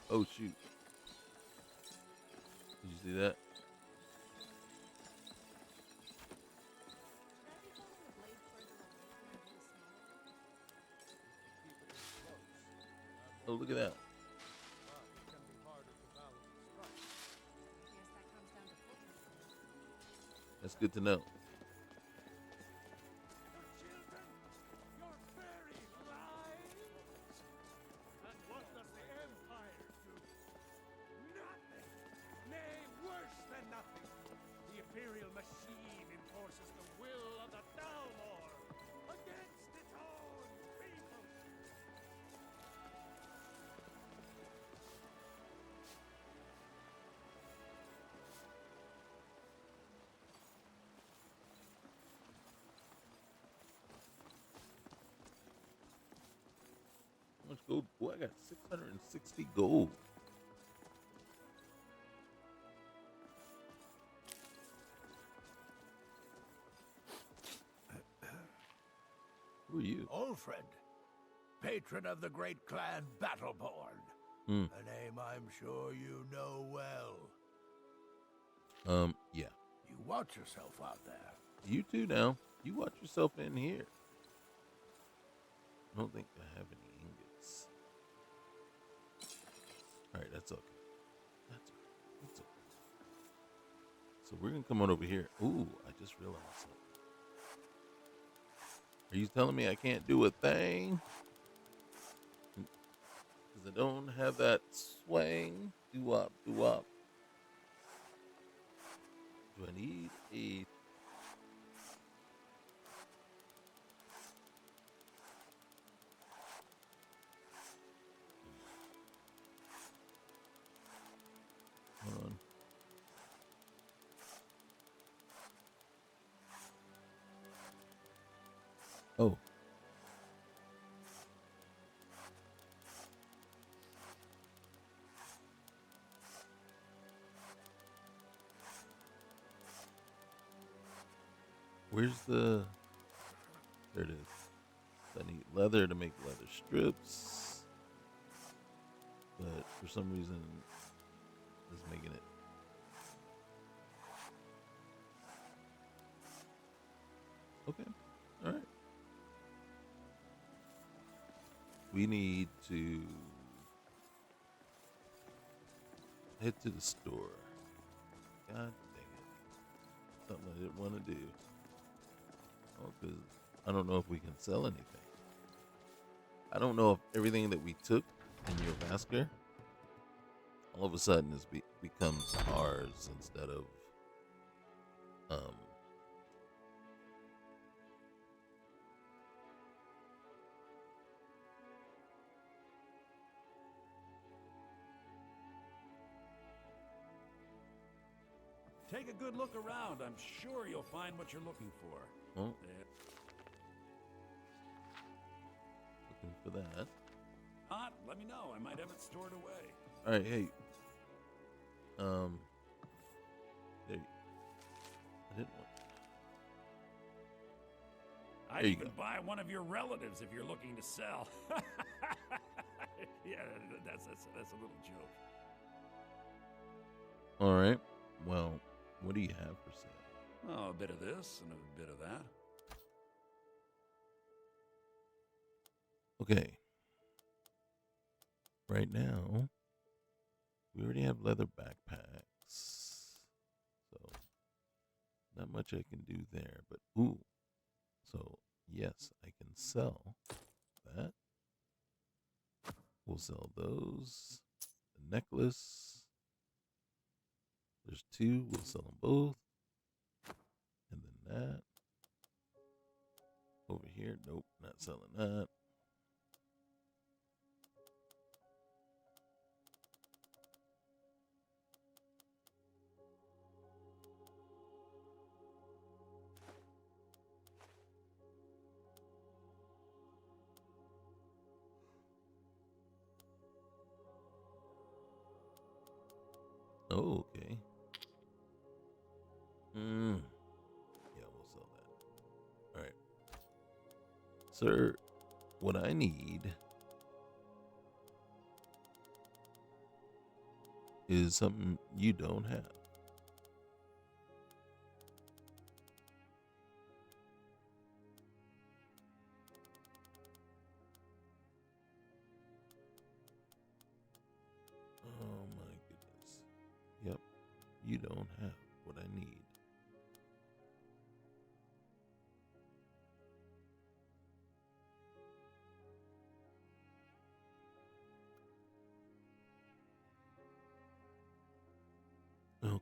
Oh shoot. Did you see that? Oh, look at that. That's good to know. And what does the Empire do? Nothing! Nay, worse than nothing! The Imperial machine enforces the will of the Thalmor against its own people! How much gold? Boy, I got 660 gold. Who are you? Old friend, patron of the great clan Battleborn. A name I'm sure you know well. Yeah. You watch yourself out there. You too now. You watch yourself in here. I don't think I have any ingots. Alright, that's okay. That's okay. That's okay. So we're gonna come on over here. Ooh, I just realized something. Are you telling me I can't do a thing? Because I don't have that swing. Do-wop, do-wop. Do I need a... Hold on. Oh. Where's the... There it is. I need leather to make leather strips. But for some reason, it's making it. Okay. All right. We need to head to the store. God dang it. Something I didn't want to do. Oh, because I don't know if we can sell anything. I don't know if everything that we took in your Vasker all of a sudden becomes ours instead of Take a good look around. I'm sure you'll find what you're looking for. Oh. Looking for that. Hot? Let me know. I might have it stored away. All right, hey. There. I didn't want. I'd There you even go. buy one of your relatives if you're looking to sell. Yeah, that's a little joke. All right. Well, what do you have for sale? Oh, a bit of this and a bit of that. Okay. Right now, we already have leather backpacks. So much I can do there, but ooh. So, yes, I can sell that. We'll sell those. The necklace. There's two. We'll sell them both. And then that. Over here. Nope, not selling that. Oh, okay. Yeah, we'll sell that. All right. Sir, what I need is something you don't have. Oh my goodness. Yep. You don't have what I need.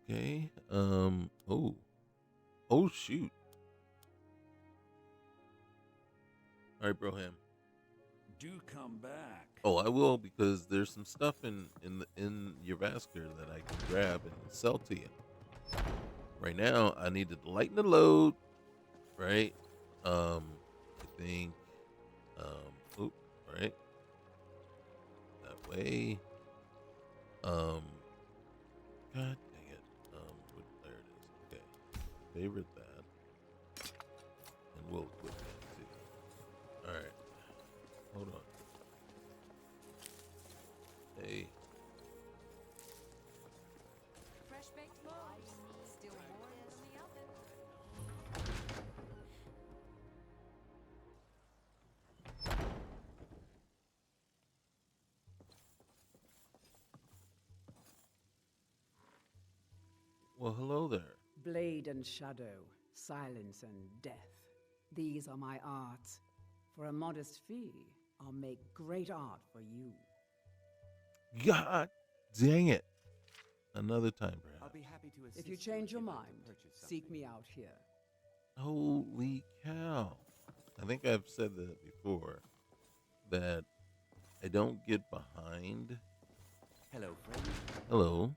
Okay. Oh. Oh shoot. All right, Broham. Do come back. Oh, I will, because there's some stuff in your vascular that I can grab and sell to you. Right now, I need to lighten the load. Right. I think. Oop. Right. That way. God dang it. There it is. Okay. Favorite that. And we'll quit that too. Alright. Hold on. Hey. Fresh baked loaves. Still warm in the oven. Well, hello there. Blade and shadow, silence and death. These are my arts. For a modest fee, I'll make great art for you. God dang it. Another time, perhaps. I'll be happy to assist If you change your if you'd like mind, to purchase seek something. me out here. Holy cow. I think I've said that before, that I don't get behind. Hello, friend. Hello.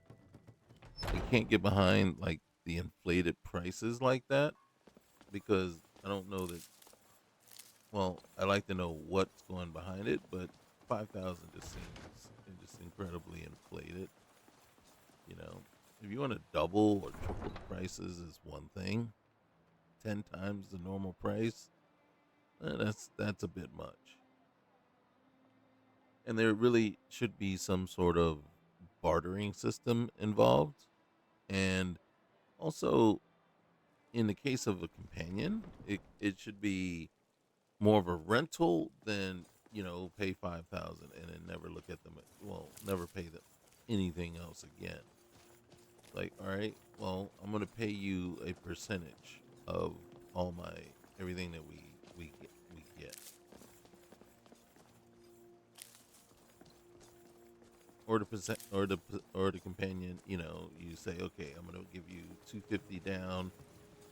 I can't get behind like the inflated prices like that, because I don't know that. Well, I like to know what's going behind it, but 5,000 just seems just incredibly inflated. You know, if you want to double or triple the prices is one thing. 10 times the normal price, that's a bit much. And there really should be some sort of bartering system involved. And also, in the case of a companion, it should be more of a rental than, pay 5,000 and then never look at them. Well, never pay them anything else again. Like, all right, well, I'm gonna pay you a percentage of all my everything that we get. Or the percent, or the companion, you say, okay, I'm gonna give you 250 down,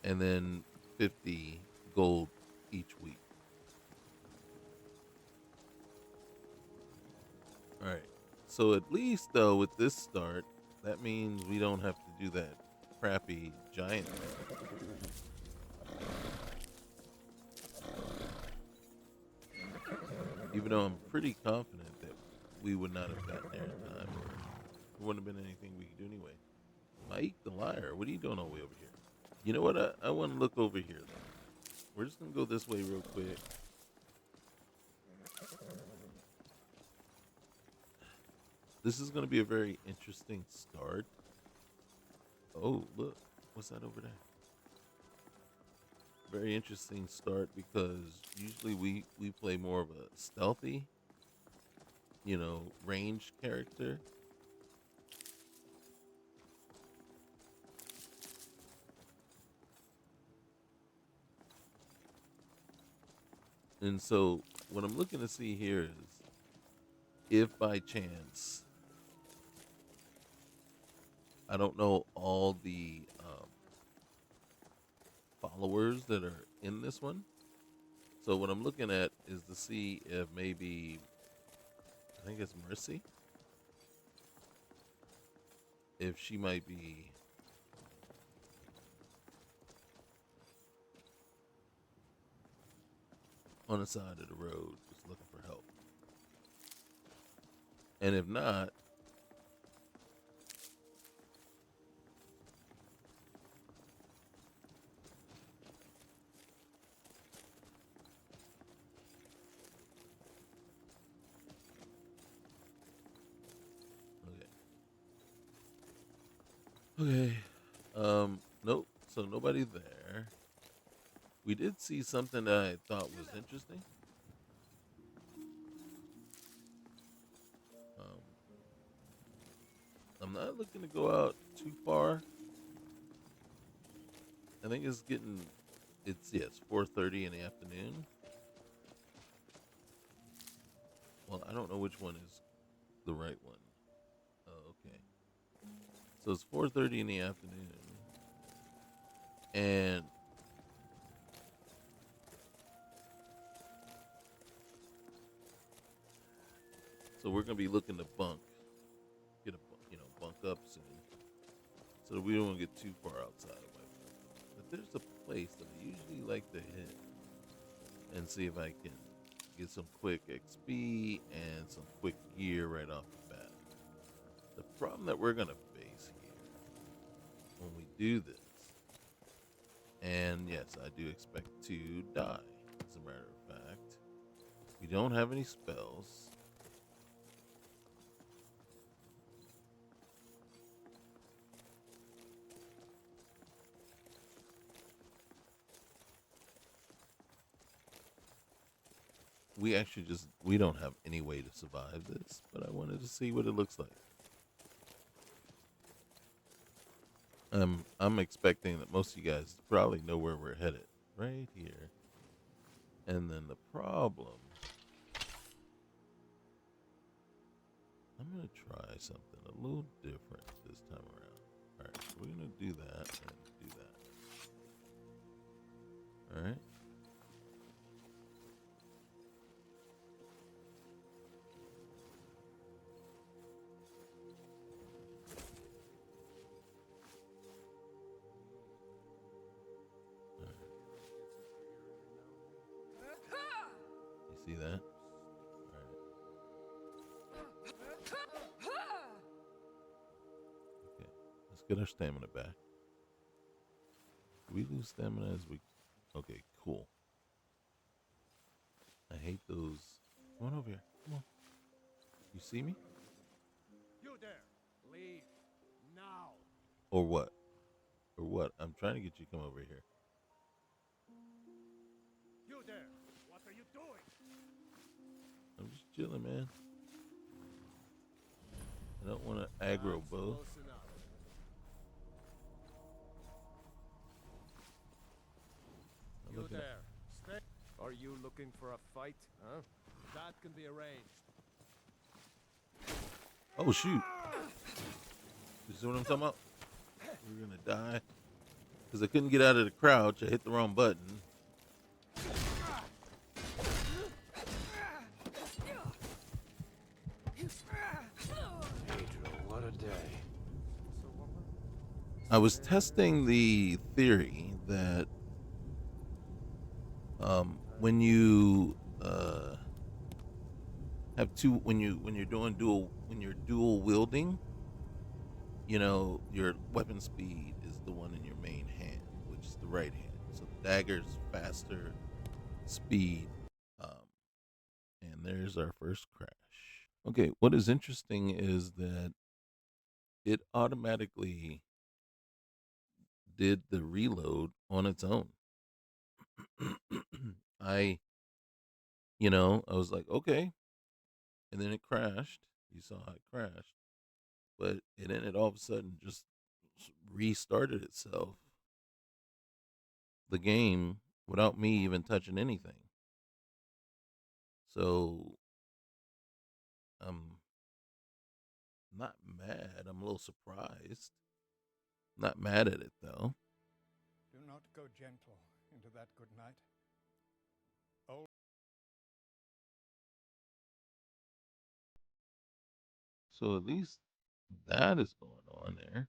and then 50 gold each week. All right. So at least though, with this start, that means we don't have to do that crappy giant thing. Even though I'm pretty confident that we would not have gotten there in time, or there wouldn't have been anything we could do anyway. Mike the liar, what are you doing all the way over here? You know what? I want to look over here though. We're just gonna go this way real quick. This is gonna be a very interesting start. Oh, look, what's that over there? Very interesting start, because usually we play more of a stealthy, ranged character. And so what I'm looking to see here is if by chance, I don't know all the followers that are in this one. So what I'm looking at is to see if maybe, I think it's Mercy, if she might be on the side of the road just looking for help. And if not, okay. Nope. So nobody there. We did see something that I thought was interesting. I'm not looking to go out too far. I think it's getting, it's 4:30 in the afternoon. Well, I don't know which one is the right one. Oh, okay. So it's 4:30 in the afternoon, and so we're gonna be looking to get a bunk up soon, so that we don't get too far outside of Wabbajack. But there's a place that I usually like to hit and see if I can get some quick XP and some quick gear right off the bat. The problem that we're gonna face here when we do this, and yes, I do expect to die, as a matter of fact, we don't have any spells. We don't have any way to survive this, but I wanted to see what it looks like. I'm expecting that most of you guys probably know where we're headed, right here. And then the problem, I'm gonna try something a little different this time around. All right, so we're gonna do that and do that. All right. You see that? Okay, let's get our stamina back. Do we lose stamina as we... Okay, cool. I hate those... Come on over here. Come on. You see me? You there! Leave now! Or what? Or what? I'm trying to get you to come over here. You there! What are you doing? I'm just chilling, man. I don't want to aggro both. You there. Stay. Are you looking for a fight, huh? That can be arranged. Oh, shoot. You see what I'm talking about? We're going to die. Because I couldn't get out of the crouch. I hit the wrong button. What a day. I was testing the theory that when you have two, when you're dual wielding, your weapon speed is the one in your main hand, which is the right hand. So the dagger's faster speed. And there's our first crash. Okay, what is interesting is that it automatically did the reload on its own. I was like, okay. And then it crashed. You saw how it crashed. But then it all of a sudden just restarted itself, the game, without me even touching anything. So I'm not mad. I'm a little surprised. Not mad at it though. Do not go gentle into that good night. Oh. So at least that is going on there.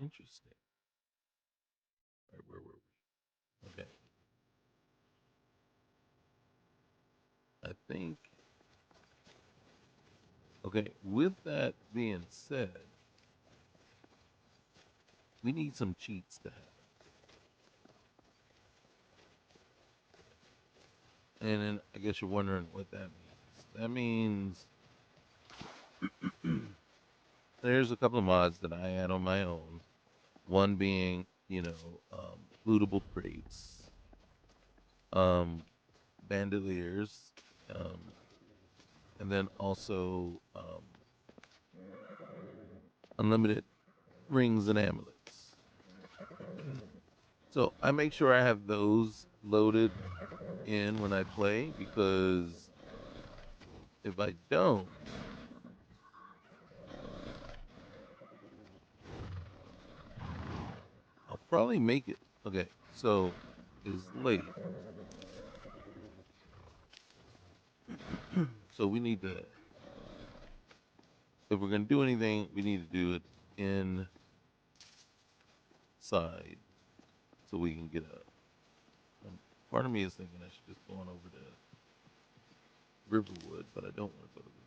Interesting. All right, where were we? Okay. I think. Okay, with that being said, we need some cheats to have. And then I guess you're wondering what that means. That means there's a couple of mods that I add on my own. One being, lootable crates, bandoliers, um, and then also unlimited rings and amulets. So I make sure I have those loaded in when I play, because if I don't, I'll probably make it. Okay, so it's late. So we need to, if we're going to do anything, we need to do it inside so we can get up. Part of me is thinking I should just go on over to Riverwood, but I don't want to go to Riverwood.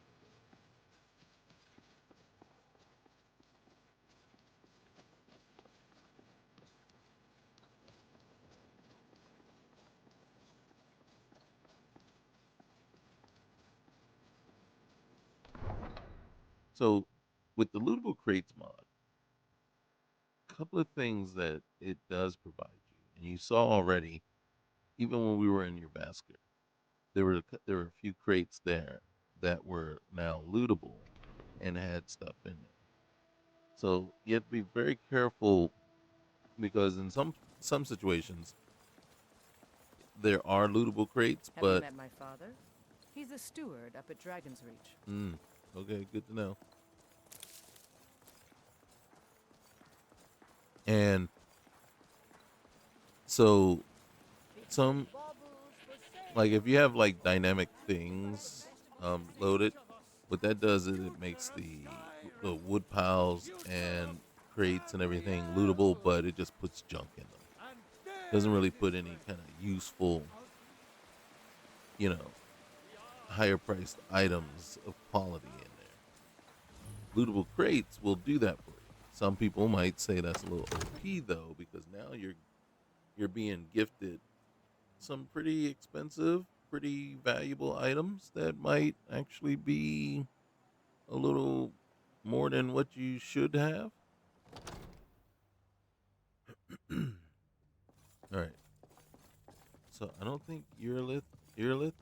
So with the lootable crates mod, a couple of things that it does provide you, and you saw already, even when we were in your basket, there were a few crates there that were now lootable and had stuff in there. So you have to be very careful, because in some situations there are lootable crates, Have you but met my father? He's a steward up at Dragon's Reach. okay, good to know. And so some, like, if you have like dynamic things loaded, what that does is it makes the wood piles and crates and everything lootable, but it just puts junk in them. Doesn't really put any kind of useful, you know, higher priced items of quality in there. Lootable crates will do that for you. Some people might say that's a little OP though, because now you're being gifted some pretty expensive, pretty valuable items that might actually be a little more than what you should have. All right. So I don't think Earlith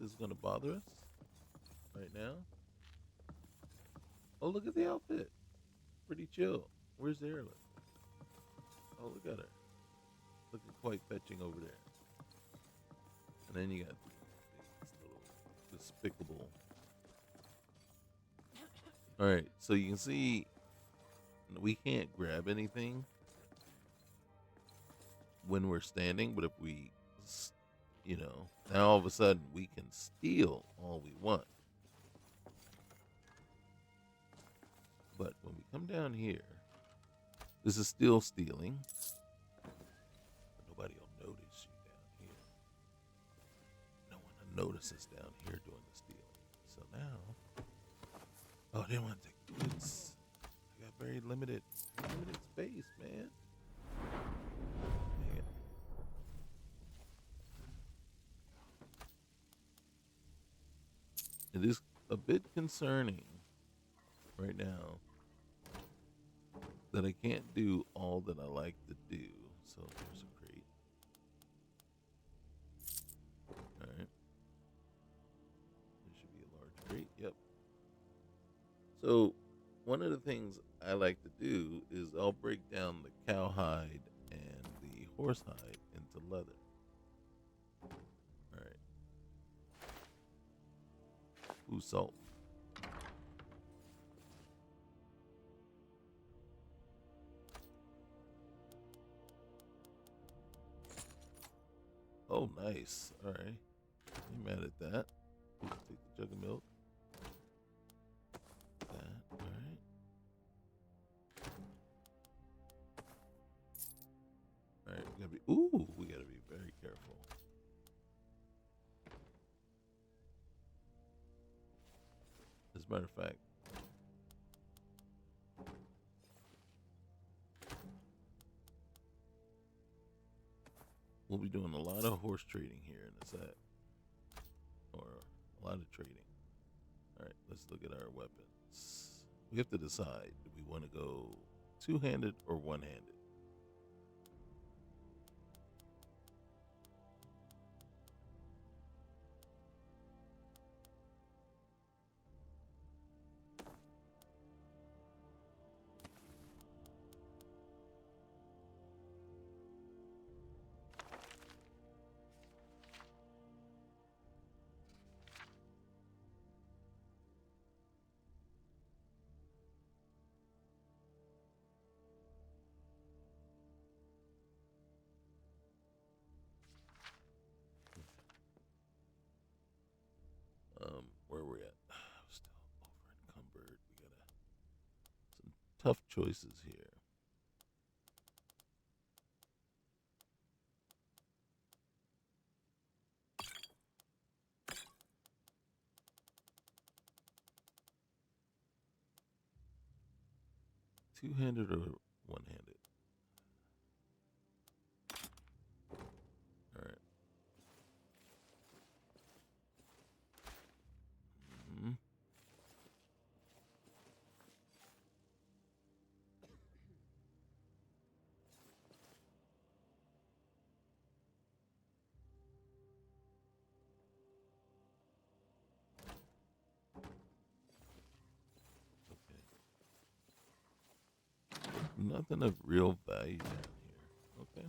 is gonna bother us right now. Oh, look at the outfit. Pretty chill. Where's Earlith? Oh, look at her. Looking quite fetching over there. And then you got these little despicable. All right, so you can see we can't grab anything when we're standing, but if we, now all of a sudden we can steal all we want. But when we come down here, this is still stealing. But nobody will notice you down here. No one notices down here doing the stealing. So now, oh, they want to take goods. I got very limited space, man. Dang it. It is a bit concerning right now that I can't do all that I like to do. So there's a crate. All right. There should be a large crate. Yep. So one of the things I like to do is I'll break down the cowhide and the horsehide into leather. All right. Ooh, salt. Oh, nice. All right. You mad at that? Take the jug of milk. That. All right. All right. We gotta be very careful. As a matter of fact, we'll be doing a lot of horse trading here in a set. Or a lot of trading. Alright, let's look at our weapons. We have to decide, do we want to go two-handed or one-handed? Where we're at. Still over encumbered. We got some tough choices here. Two-handed or one-handed? All right. Mm-hmm. Nothing of real value down here. Okay.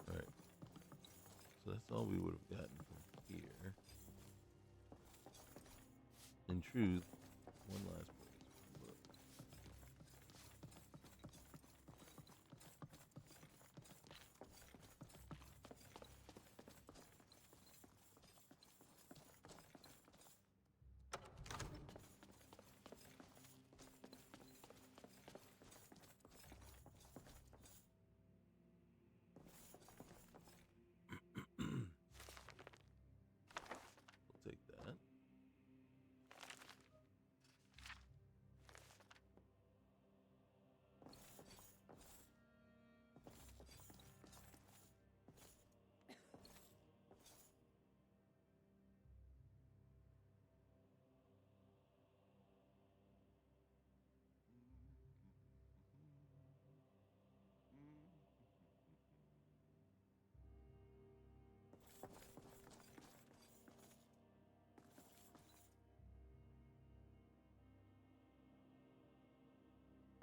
All right. So that's all we would have gotten from here. In truth, one last place. Look. We'll take that.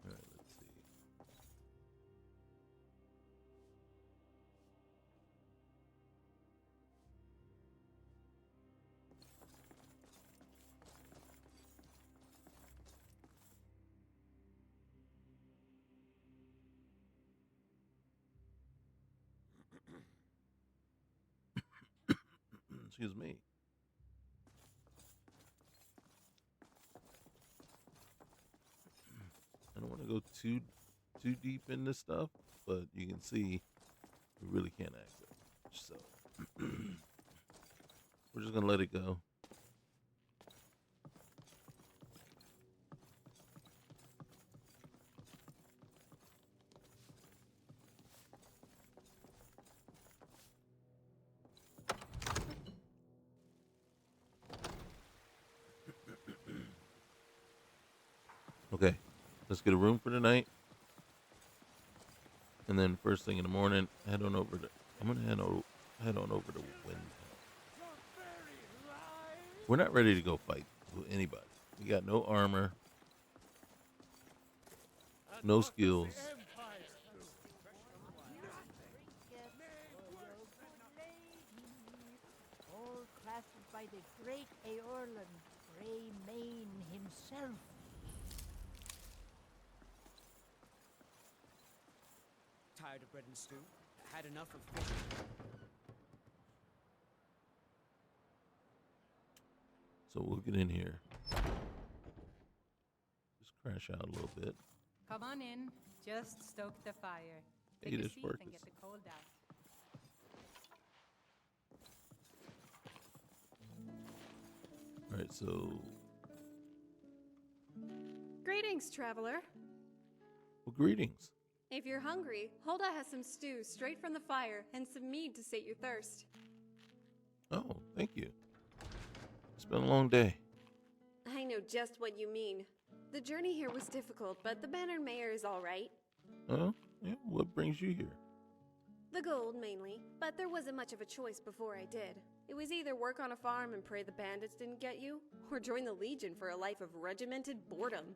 All right, let's see. Excuse me. I don't want to go too deep in this stuff, but you can see we really can't access much. So We're just gonna let it go. Okay, let's get a room for tonight, and then first thing in the morning, head on over to. I'm gonna head on over to Wind. We're not ready to go fight with anybody. We got no armor, no skills. All crafted by the great Eorlund, Grey Mane himself. Tired of bread and stew? Had enough of fish? So we'll get in here. Just crash out a little bit. Come on in. Just stoke the fire. Hey, Take a this seat works. and get the cold out. All right, so Greetings, traveler. well, greetings. If you're hungry, Hulda has some stew straight from the fire and some mead to sate your thirst. Oh, thank you. It's been a long day. I know just what you mean. The journey here was difficult, but the Bannered Mayor is all right. Oh, yeah. What brings you here? The gold, mainly, but there wasn't much of a choice before I did. It was either work on a farm and pray the bandits didn't get you, or join the Legion for a life of regimented boredom.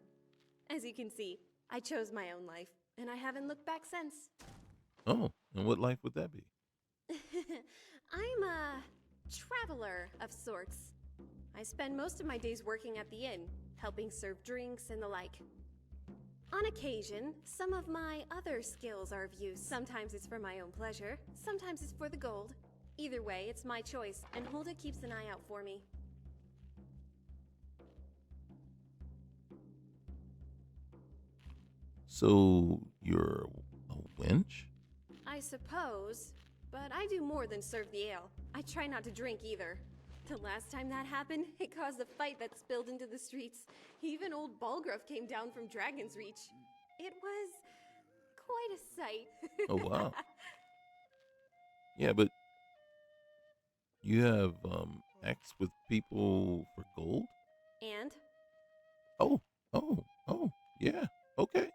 As you can see, I chose my own life, and I haven't looked back since. Oh, and what life would that be? I'm a traveler of sorts. I spend most of my days working at the inn, helping serve drinks and the like. On occasion, some of my other skills are of use. Sometimes it's for my own pleasure, sometimes it's for the gold. Either way, it's my choice, and Hulda keeps an eye out for me. So you're a wench? I suppose, but I do more than serve the ale. I try not to drink either. The last time that happened, it caused a fight that spilled into the streets. Even old Balgruff came down from Dragon's Reach. It was quite a sight. Oh, wow. Yeah, but you have acts with people for gold? And? Oh, yeah. Okay.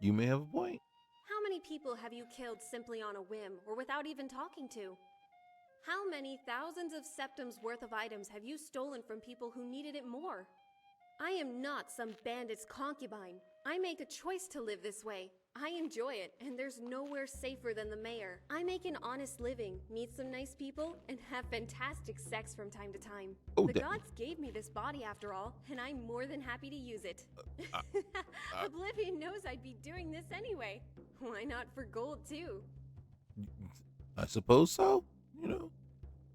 You may have a point. How many people have you killed simply on a whim, or without even talking to? How many thousands of septums worth of items have you stolen from people who needed it more? I am not some bandit's concubine. I make a choice to live this way. I enjoy it, and there's nowhere safer than the mayor. I make an honest living, meet some nice people, and have fantastic sex from time to time. Oh, the damn. gods gave me this body after all, and I'm more than happy to use it. Oblivion knows I'd be doing this anyway. Why not for gold, too? I suppose so. You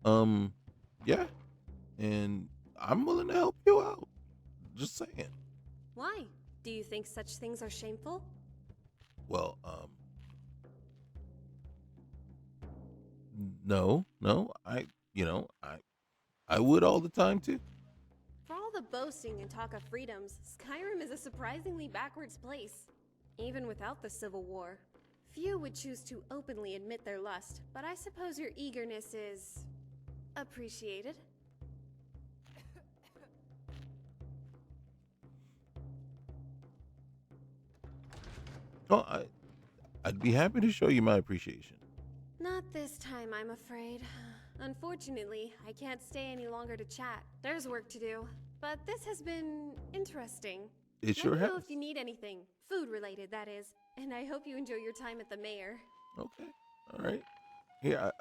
know. Yeah. And I'm willing to help you out. Just saying. Why? Do you think such things are shameful? Well, no. I would all the time too. For all the boasting and talk of freedoms, Skyrim is a surprisingly backwards place. Even without the Civil War. Few would choose to openly admit their lust, but I suppose your eagerness is appreciated. Oh, I'd be happy to show you my appreciation. Not this time, I'm afraid. Unfortunately, I can't stay any longer to chat. There's work to do. But this has been interesting. It sure Let me has. know if you need anything. Food related, that is. And I hope you enjoy your time at the mayor. Okay. All right. Here,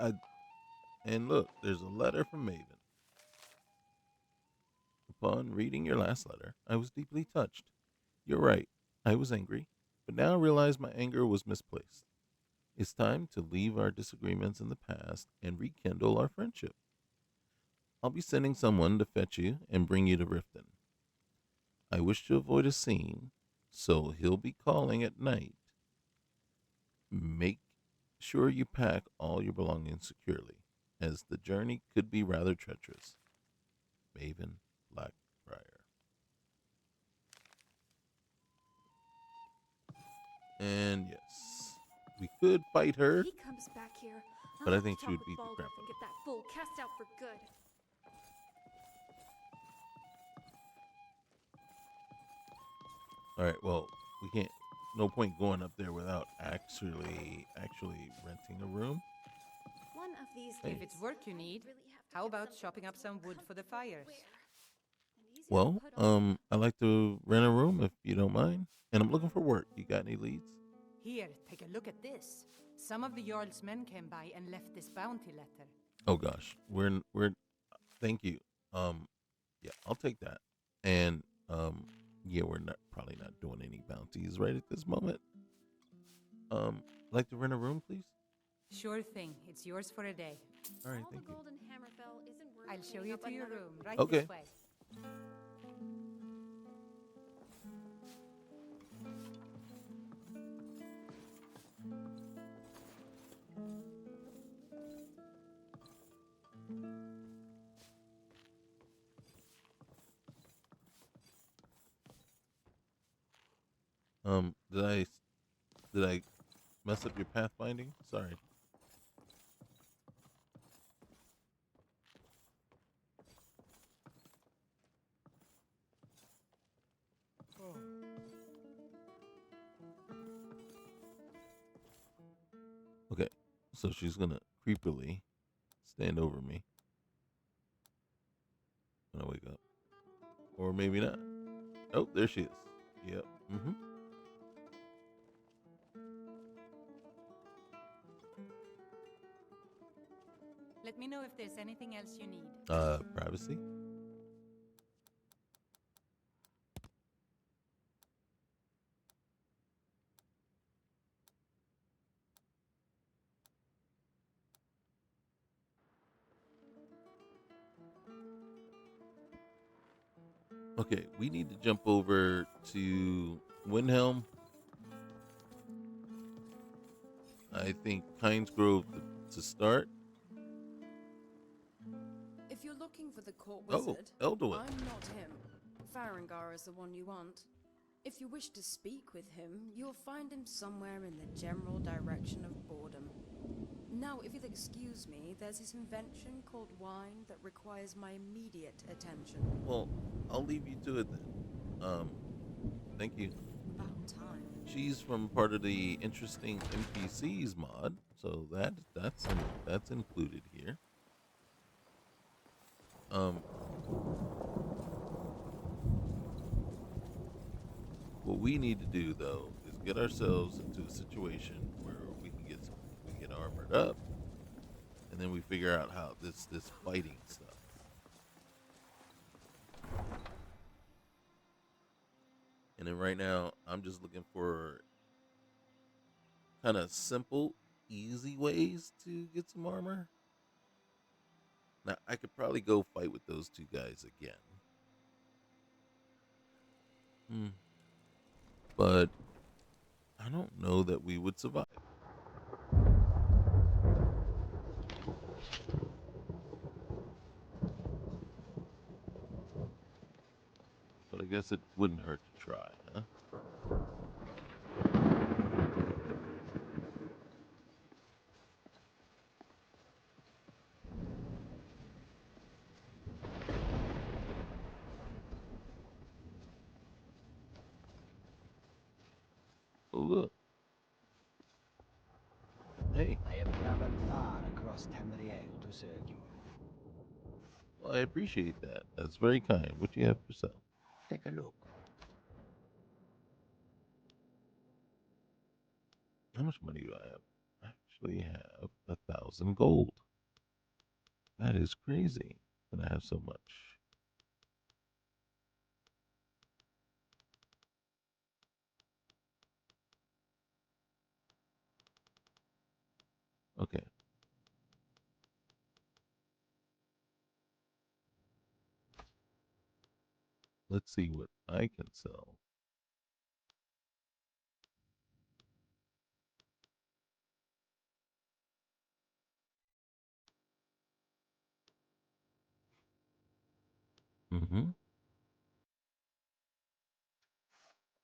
and look, there's a letter from Maven. Upon reading your last letter, I was deeply touched. You're right. I was angry, but now I realize my anger was misplaced. It's time to leave our disagreements in the past and rekindle our friendship. I'll be sending someone to fetch you and bring you to Riften. I wish to avoid a scene, so he'll be calling at night. Make sure you pack all your belongings securely. as the journey could be rather treacherous. Maven Blackbriar. And yes, we could fight her, If he comes back here, I'll but I have to think she talk would with beat the Baldwin crap and out get that fool cast out for good. of her. All right, well, we can't. No point going up there without actually renting a room. One of these Hey. days. If it's work you need, how about chopping up some wood for the fires? Well, I like to rent a room if you don't mind, and I'm looking for work. You got any leads? Here, take a look at this. Some of the Jarl's men came by and left this bounty letter. Oh gosh, we're. Thank you. Yeah, I'll take that. And yeah, we're probably not doing any bounties right at this moment. Like to rent a room, please? Sure thing. It's yours for a day. All right, All thank the you. golden Hammerfell isn't worth I'll show cleaning you up to your another- room right Okay. this way. Did I mess up your pathfinding? Sorry. Okay, so she's gonna creepily stand over me when I wake up, or maybe not. Oh, there she is. Yep. Let me know if there's anything else you need. Privacy. Okay, we need to jump over to Windhelm. I think Pines Grove to start. If you're looking for the court Oh, wizard, Elduin. I'm not him. Farengar is the one you want. If you wish to speak with him, you'll find him somewhere in the general direction of boredom. Now, if you'll excuse me, there's this invention called wine that requires my immediate attention. Well, I'll leave you to it then. Thank you. About time. She's from part of the interesting NPCs mod, so that's included here. What we need to do though is get ourselves into a situation where we get armored up, and then we figure out how this fighting stuff. And then right now, I'm just looking for kind of simple, easy ways to get some armor. Now, I could probably go fight with those two guys again. But I don't know that we would survive. But I guess it wouldn't hurt to try, huh? Oh, look. Hey. I have traveled far across Tamriel to serve you. Well, I appreciate that. That's very kind. What do you have for sale? Take a look. How much money do I have? I actually have 1,000 gold. That is crazy that I have so much. Okay. Let's see what I can sell. Mm-hmm.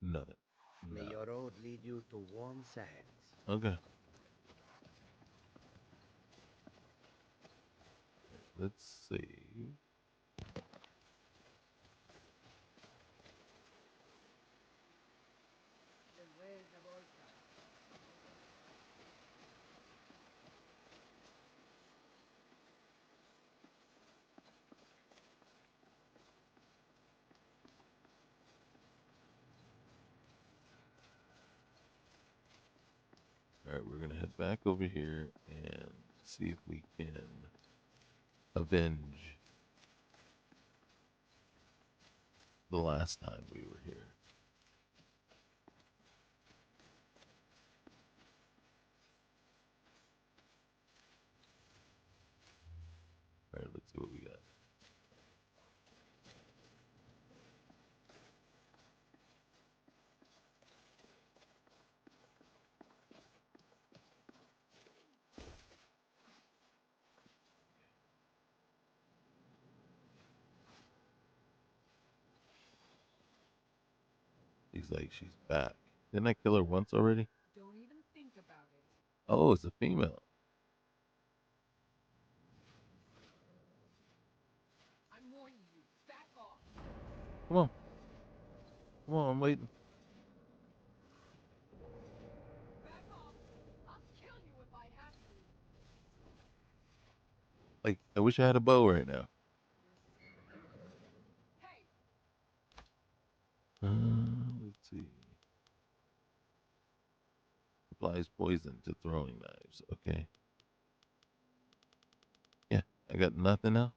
Nothing. May No. your road lead you to warm sands. Okay. Let's see. All right, we're gonna head back over here and see if we can avenge the last time we were here. All right, let's see what we got. He's like, she's back. Didn't I kill her once already? Don't even think about it. Oh, it's a female. I'm warning you. Back off. Come on. Come on, I'm waiting. Back off. I'll kill you if I have to. Like, I wish I had a bow right now. Let's see. Applies poison to throwing knives. Okay. Yeah, I got nothing else.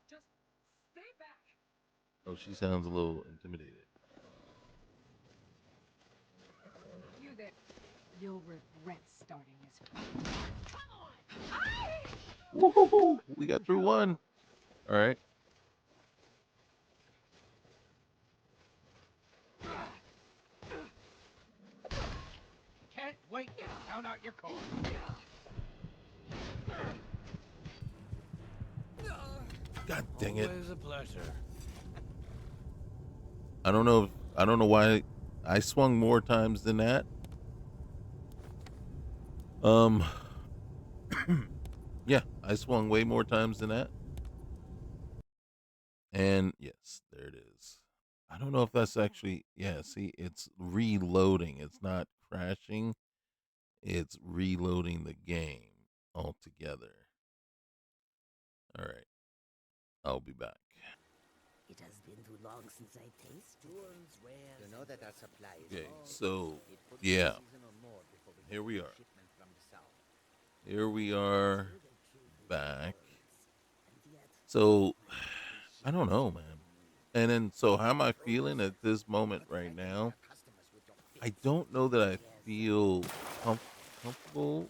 Just stay back. Oh, she sounds a little intimidated. You there. You'll regret starting this fight. Come on. Woohoo! We got through one. All right. Can't wait to count out your coins. God dang it. Always a pleasure. I don't know. I don't know why I swung more times than that. Yeah, I swung way more times than that. And yes, there it is. I don't know if that's actually, yeah, see, it's reloading. It's not crashing. It's reloading the game altogether. All right. I'll be back. It has been too long since I tasted. You know that our supply is Okay, low. so, It could yeah. be a season or more before we Here get we a are. shipment from the south. Here we are back. So, I don't know, man. And then, so how am I feeling at this moment right now? I don't know that I feel comfortable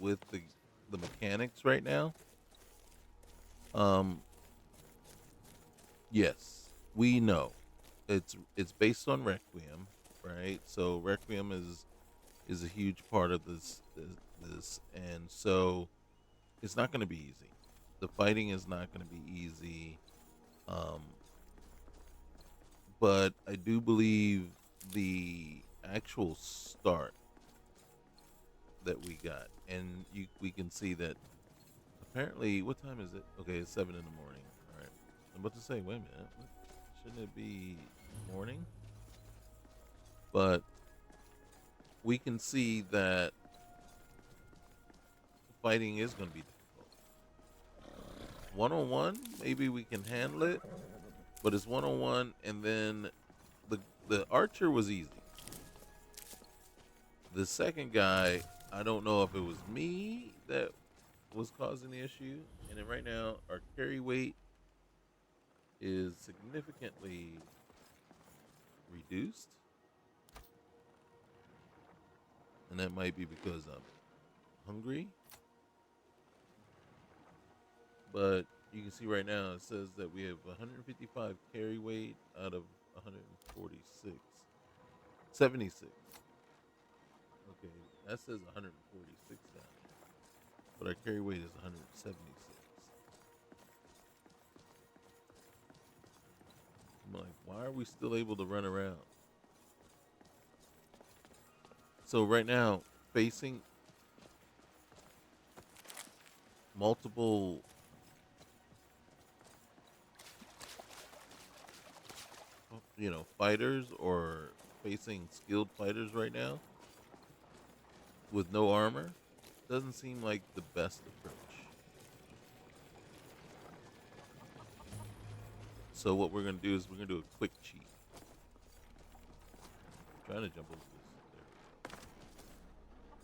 with the mechanics right now. Yes, we know it's based on Requiem, right? So Requiem is a huge part of this, and so it's not going to be easy. The fighting is not going to be easy. Um, but I do believe the actual start that we got, and we can see that apparently, what time is it? Okay, it's 7 in the morning. All right, I'm about to say, wait a minute, shouldn't it be morning? But we can see that fighting is going to be difficult. One-on-one, maybe we can handle it, but it's one-on-one, and then the archer was easy. The second guy, I don't know if it was me that was causing the issue, and then right now our carry weight is significantly reduced, and that might be because I'm hungry. But you can see right now it says that we have 155 carry weight out of 146. 76. Okay, that says 146 down there. But our carry weight is 176. I'm like, why are we still able to run around? So right now, facing multiple fighters or facing skilled fighters right now with no armor doesn't seem like the best approach. So what we're going to do is we're going to do a quick cheat. I'm trying to jump over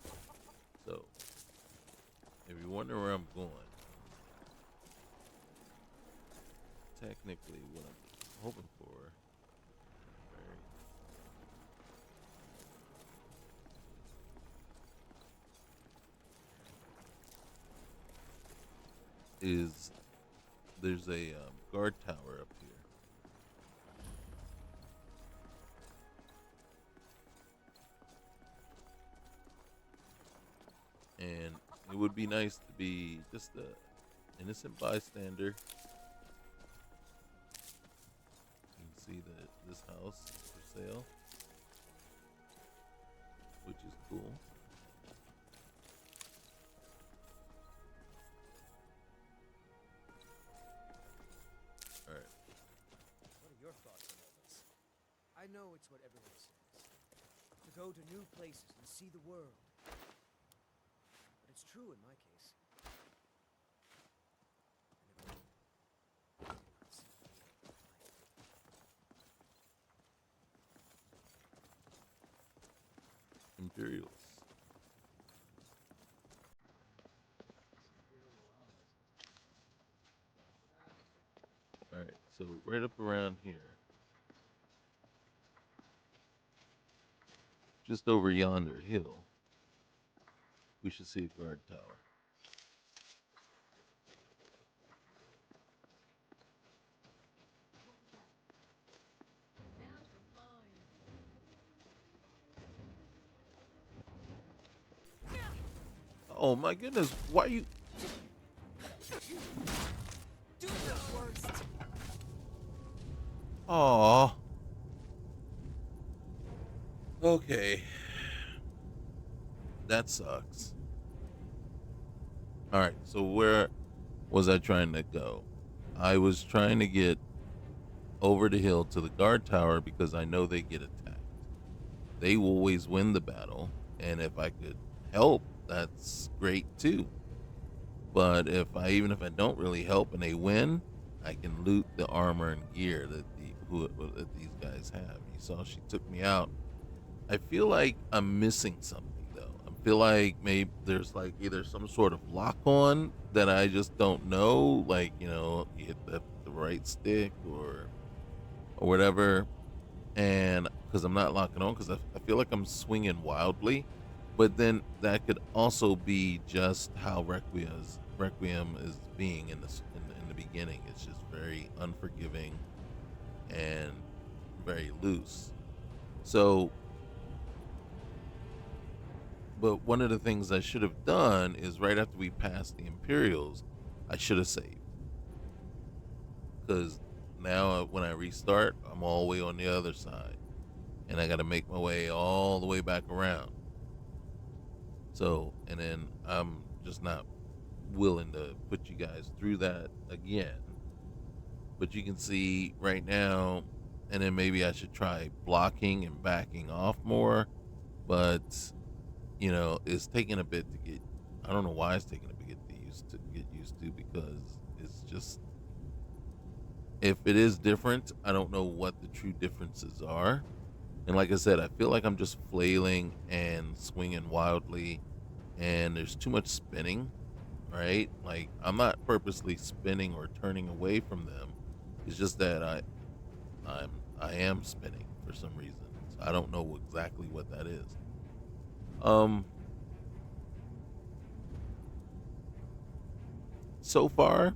this there. So if you wonder where I'm going, technically what I'm hoping for is there's a guard tower up here. And it would be nice to be just a innocent bystander. You can see that this house is for sale, which is cool. Alright. What are your thoughts on all this? I know it's what everyone says. To go to new places and see the world. But it's true in my case. Imperials. Alright, so right up around here, just over yonder hill, we should see a guard tower. Oh my goodness, why you... Do your worst. Aww. Okay. That sucks. Alright, so where was I trying to go? I was trying to get over the hill to the guard tower because I know they get attacked. They will always win the battle, and if I could help, that's great too. But even if I don't really help and they win, I can loot the armor and gear that these guys have. You saw she took me out. I feel like I'm missing something though. I feel like maybe there's like either some sort of lock on that I just don't know. Like, you hit the right stick or whatever. And because I'm not locking on, because I feel like I'm swinging wildly. But then that could also be just how Requiem is being in the beginning. It's just very unforgiving and very loose. So, but one of the things I should have done is right after we passed the Imperials, I should have saved. Because now when I restart, I'm all the way on the other side. And I got to make my way all the way back around. So, and then I'm just not willing to put you guys through that again. But you can see right now, and then maybe I should try blocking and backing off more. But, it's taking a bit to get, I don't know why it's taking a bit to get used to because it's just, if it is different, I don't know what the true differences are. And like I said, I feel like I'm just flailing and swinging wildly, and there's too much spinning, right? Like, I'm not purposely spinning or turning away from them. It's just that I am spinning for some reason. So I don't know exactly what that is. So far,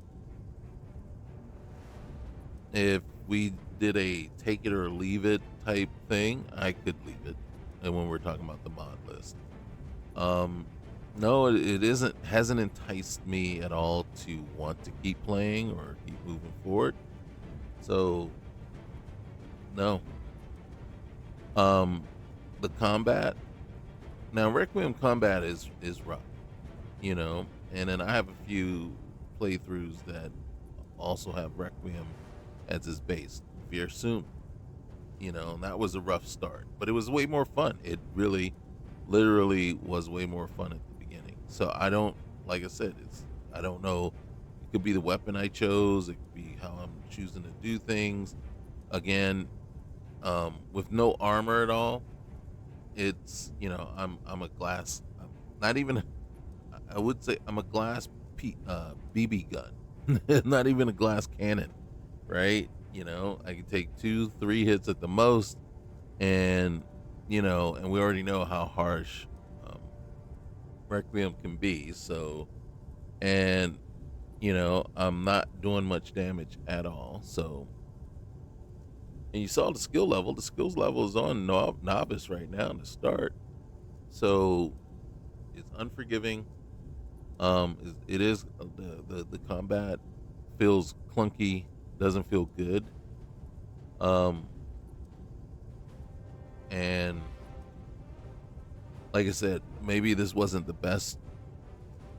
if we did a take it or leave it type thing, I could leave it. And when we're talking about the mod list, no, it hasn't enticed me at all to want to keep playing or keep moving forward. So No. The combat. Now, Requiem combat is rough, you know, and then I have a few playthroughs that also have Requiem as its base. Fear Soon, you know, and that was a rough start, but it was way more fun. It really, literally was way more fun at the beginning. So I don't, like I said, I don't know. It could be the weapon I chose. It could be how I'm choosing to do things. Again, with no armor at all, it's, you know, I'm a glass, not even, I would say I'm a glass BB gun, not even a glass cannon, right? You know, I can take 2-3 hits at the most, and you know, and we already know how harsh Requiem can be. So, and you know, I'm not doing much damage at all. So, and you saw the skill level. The skills level is on novice right now to start. So it's unforgiving. It is the combat feels clunky, doesn't feel good. And like I said, maybe this wasn't the best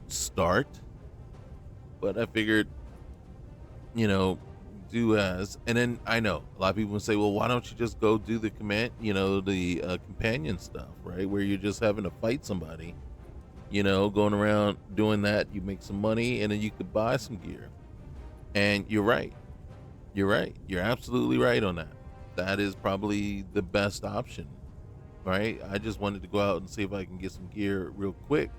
start, but I figured, you know, and then I know a lot of people say, well, why don't you just go do the companion stuff, right? Where you're just having to fight somebody, you know, going around doing that, you make some money and then you could buy some gear. And you're right. You're absolutely right on that. That is probably the best option, right? I just wanted to go out and see if I can get some gear real quick,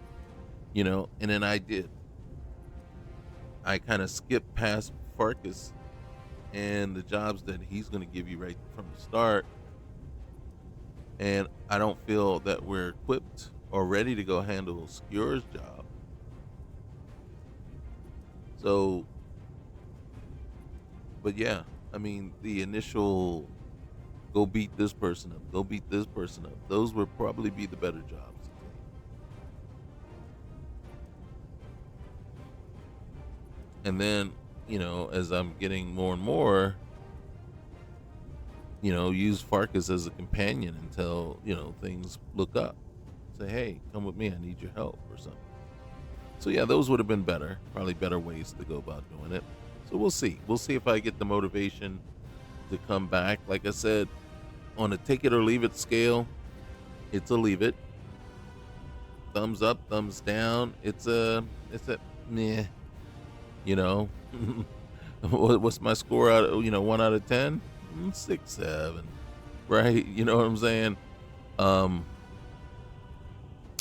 you know, and then I did. I kind of skipped past Farkas and the jobs that he's going to give you right from the start. And I don't feel that we're equipped or ready to go handle Skewer's job. So, but yeah, I mean, the initial go beat this person up, go beat this person up, those would probably be the better jobs. And then, you know, as I'm getting more and more, you know, use Farkas as a companion until, you know, things look up. Say, hey, come with me, I need your help or something. So yeah, those would have been better, probably better ways to go about doing it. So we'll see. We'll see if I get the motivation to come back. Like I said, on a take it or leave it scale, it's a leave it. Thumbs up, thumbs down. It's a meh. You know, what's my score out of, 1 out of 10? 6, 7, right? You know what I'm saying? I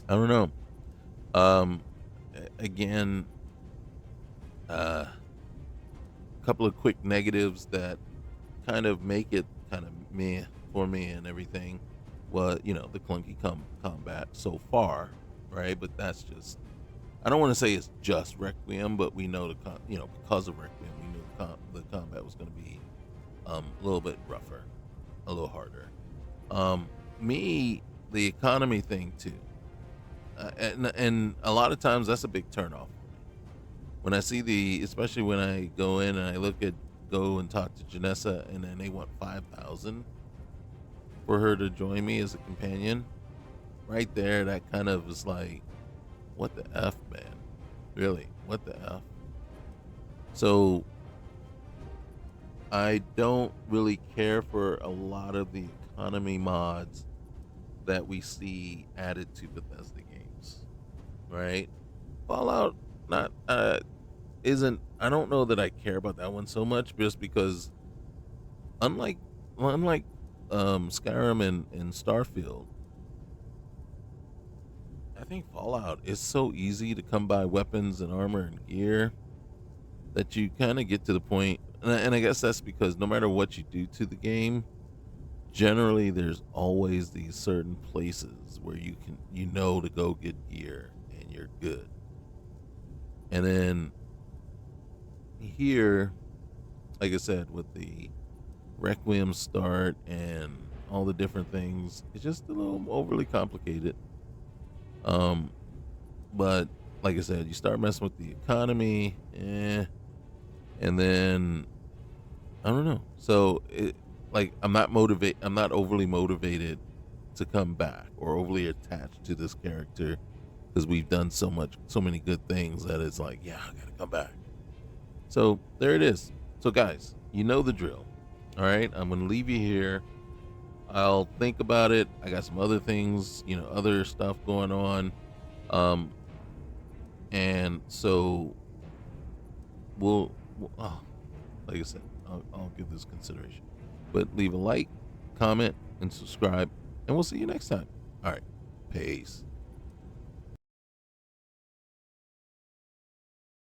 don't know. Again, a couple of quick negatives that kind of make it kind of meh for me and everything. Well, the clunky combat so far, right? But that's just, I don't want to say it's just Requiem, but we know because of Requiem, we knew the combat was going to be a little bit rougher, a little harder. The economy thing too, and a lot of times that's a big turnoff. When I see especially when I go in and I go and talk to Janessa, and then they want 5,000 for her to join me as a companion, right there, that kind of is like, what the F, man? Really, what the F? So I don't really care for a lot of the economy mods that we see added to Bethesda games, right? Fallout isn't, I don't know that I care about that one so much, just because unlike Skyrim and Starfield, I think Fallout is so easy to come by weapons and armor and gear that you kind of get to the point, and I guess that's because no matter what you do to the game, generally there's always these certain places where you can, to go get gear and you're good. And then here, like I said, with the Requiem start and all the different things, it's just a little overly complicated. But like I said, you start messing with the economy, and then I don't know. So like I'm not overly motivated to come back or overly attached to this character because we've done so many good things that it's like, yeah, I gotta come back. So there it is. So guys, you know the drill. All right, I'm gonna leave you here. I'll think about it. I got some other things, other stuff going on. And so like I said, I'll give this consideration. But leave a like, comment, and subscribe, and we'll see you next time. All right, peace.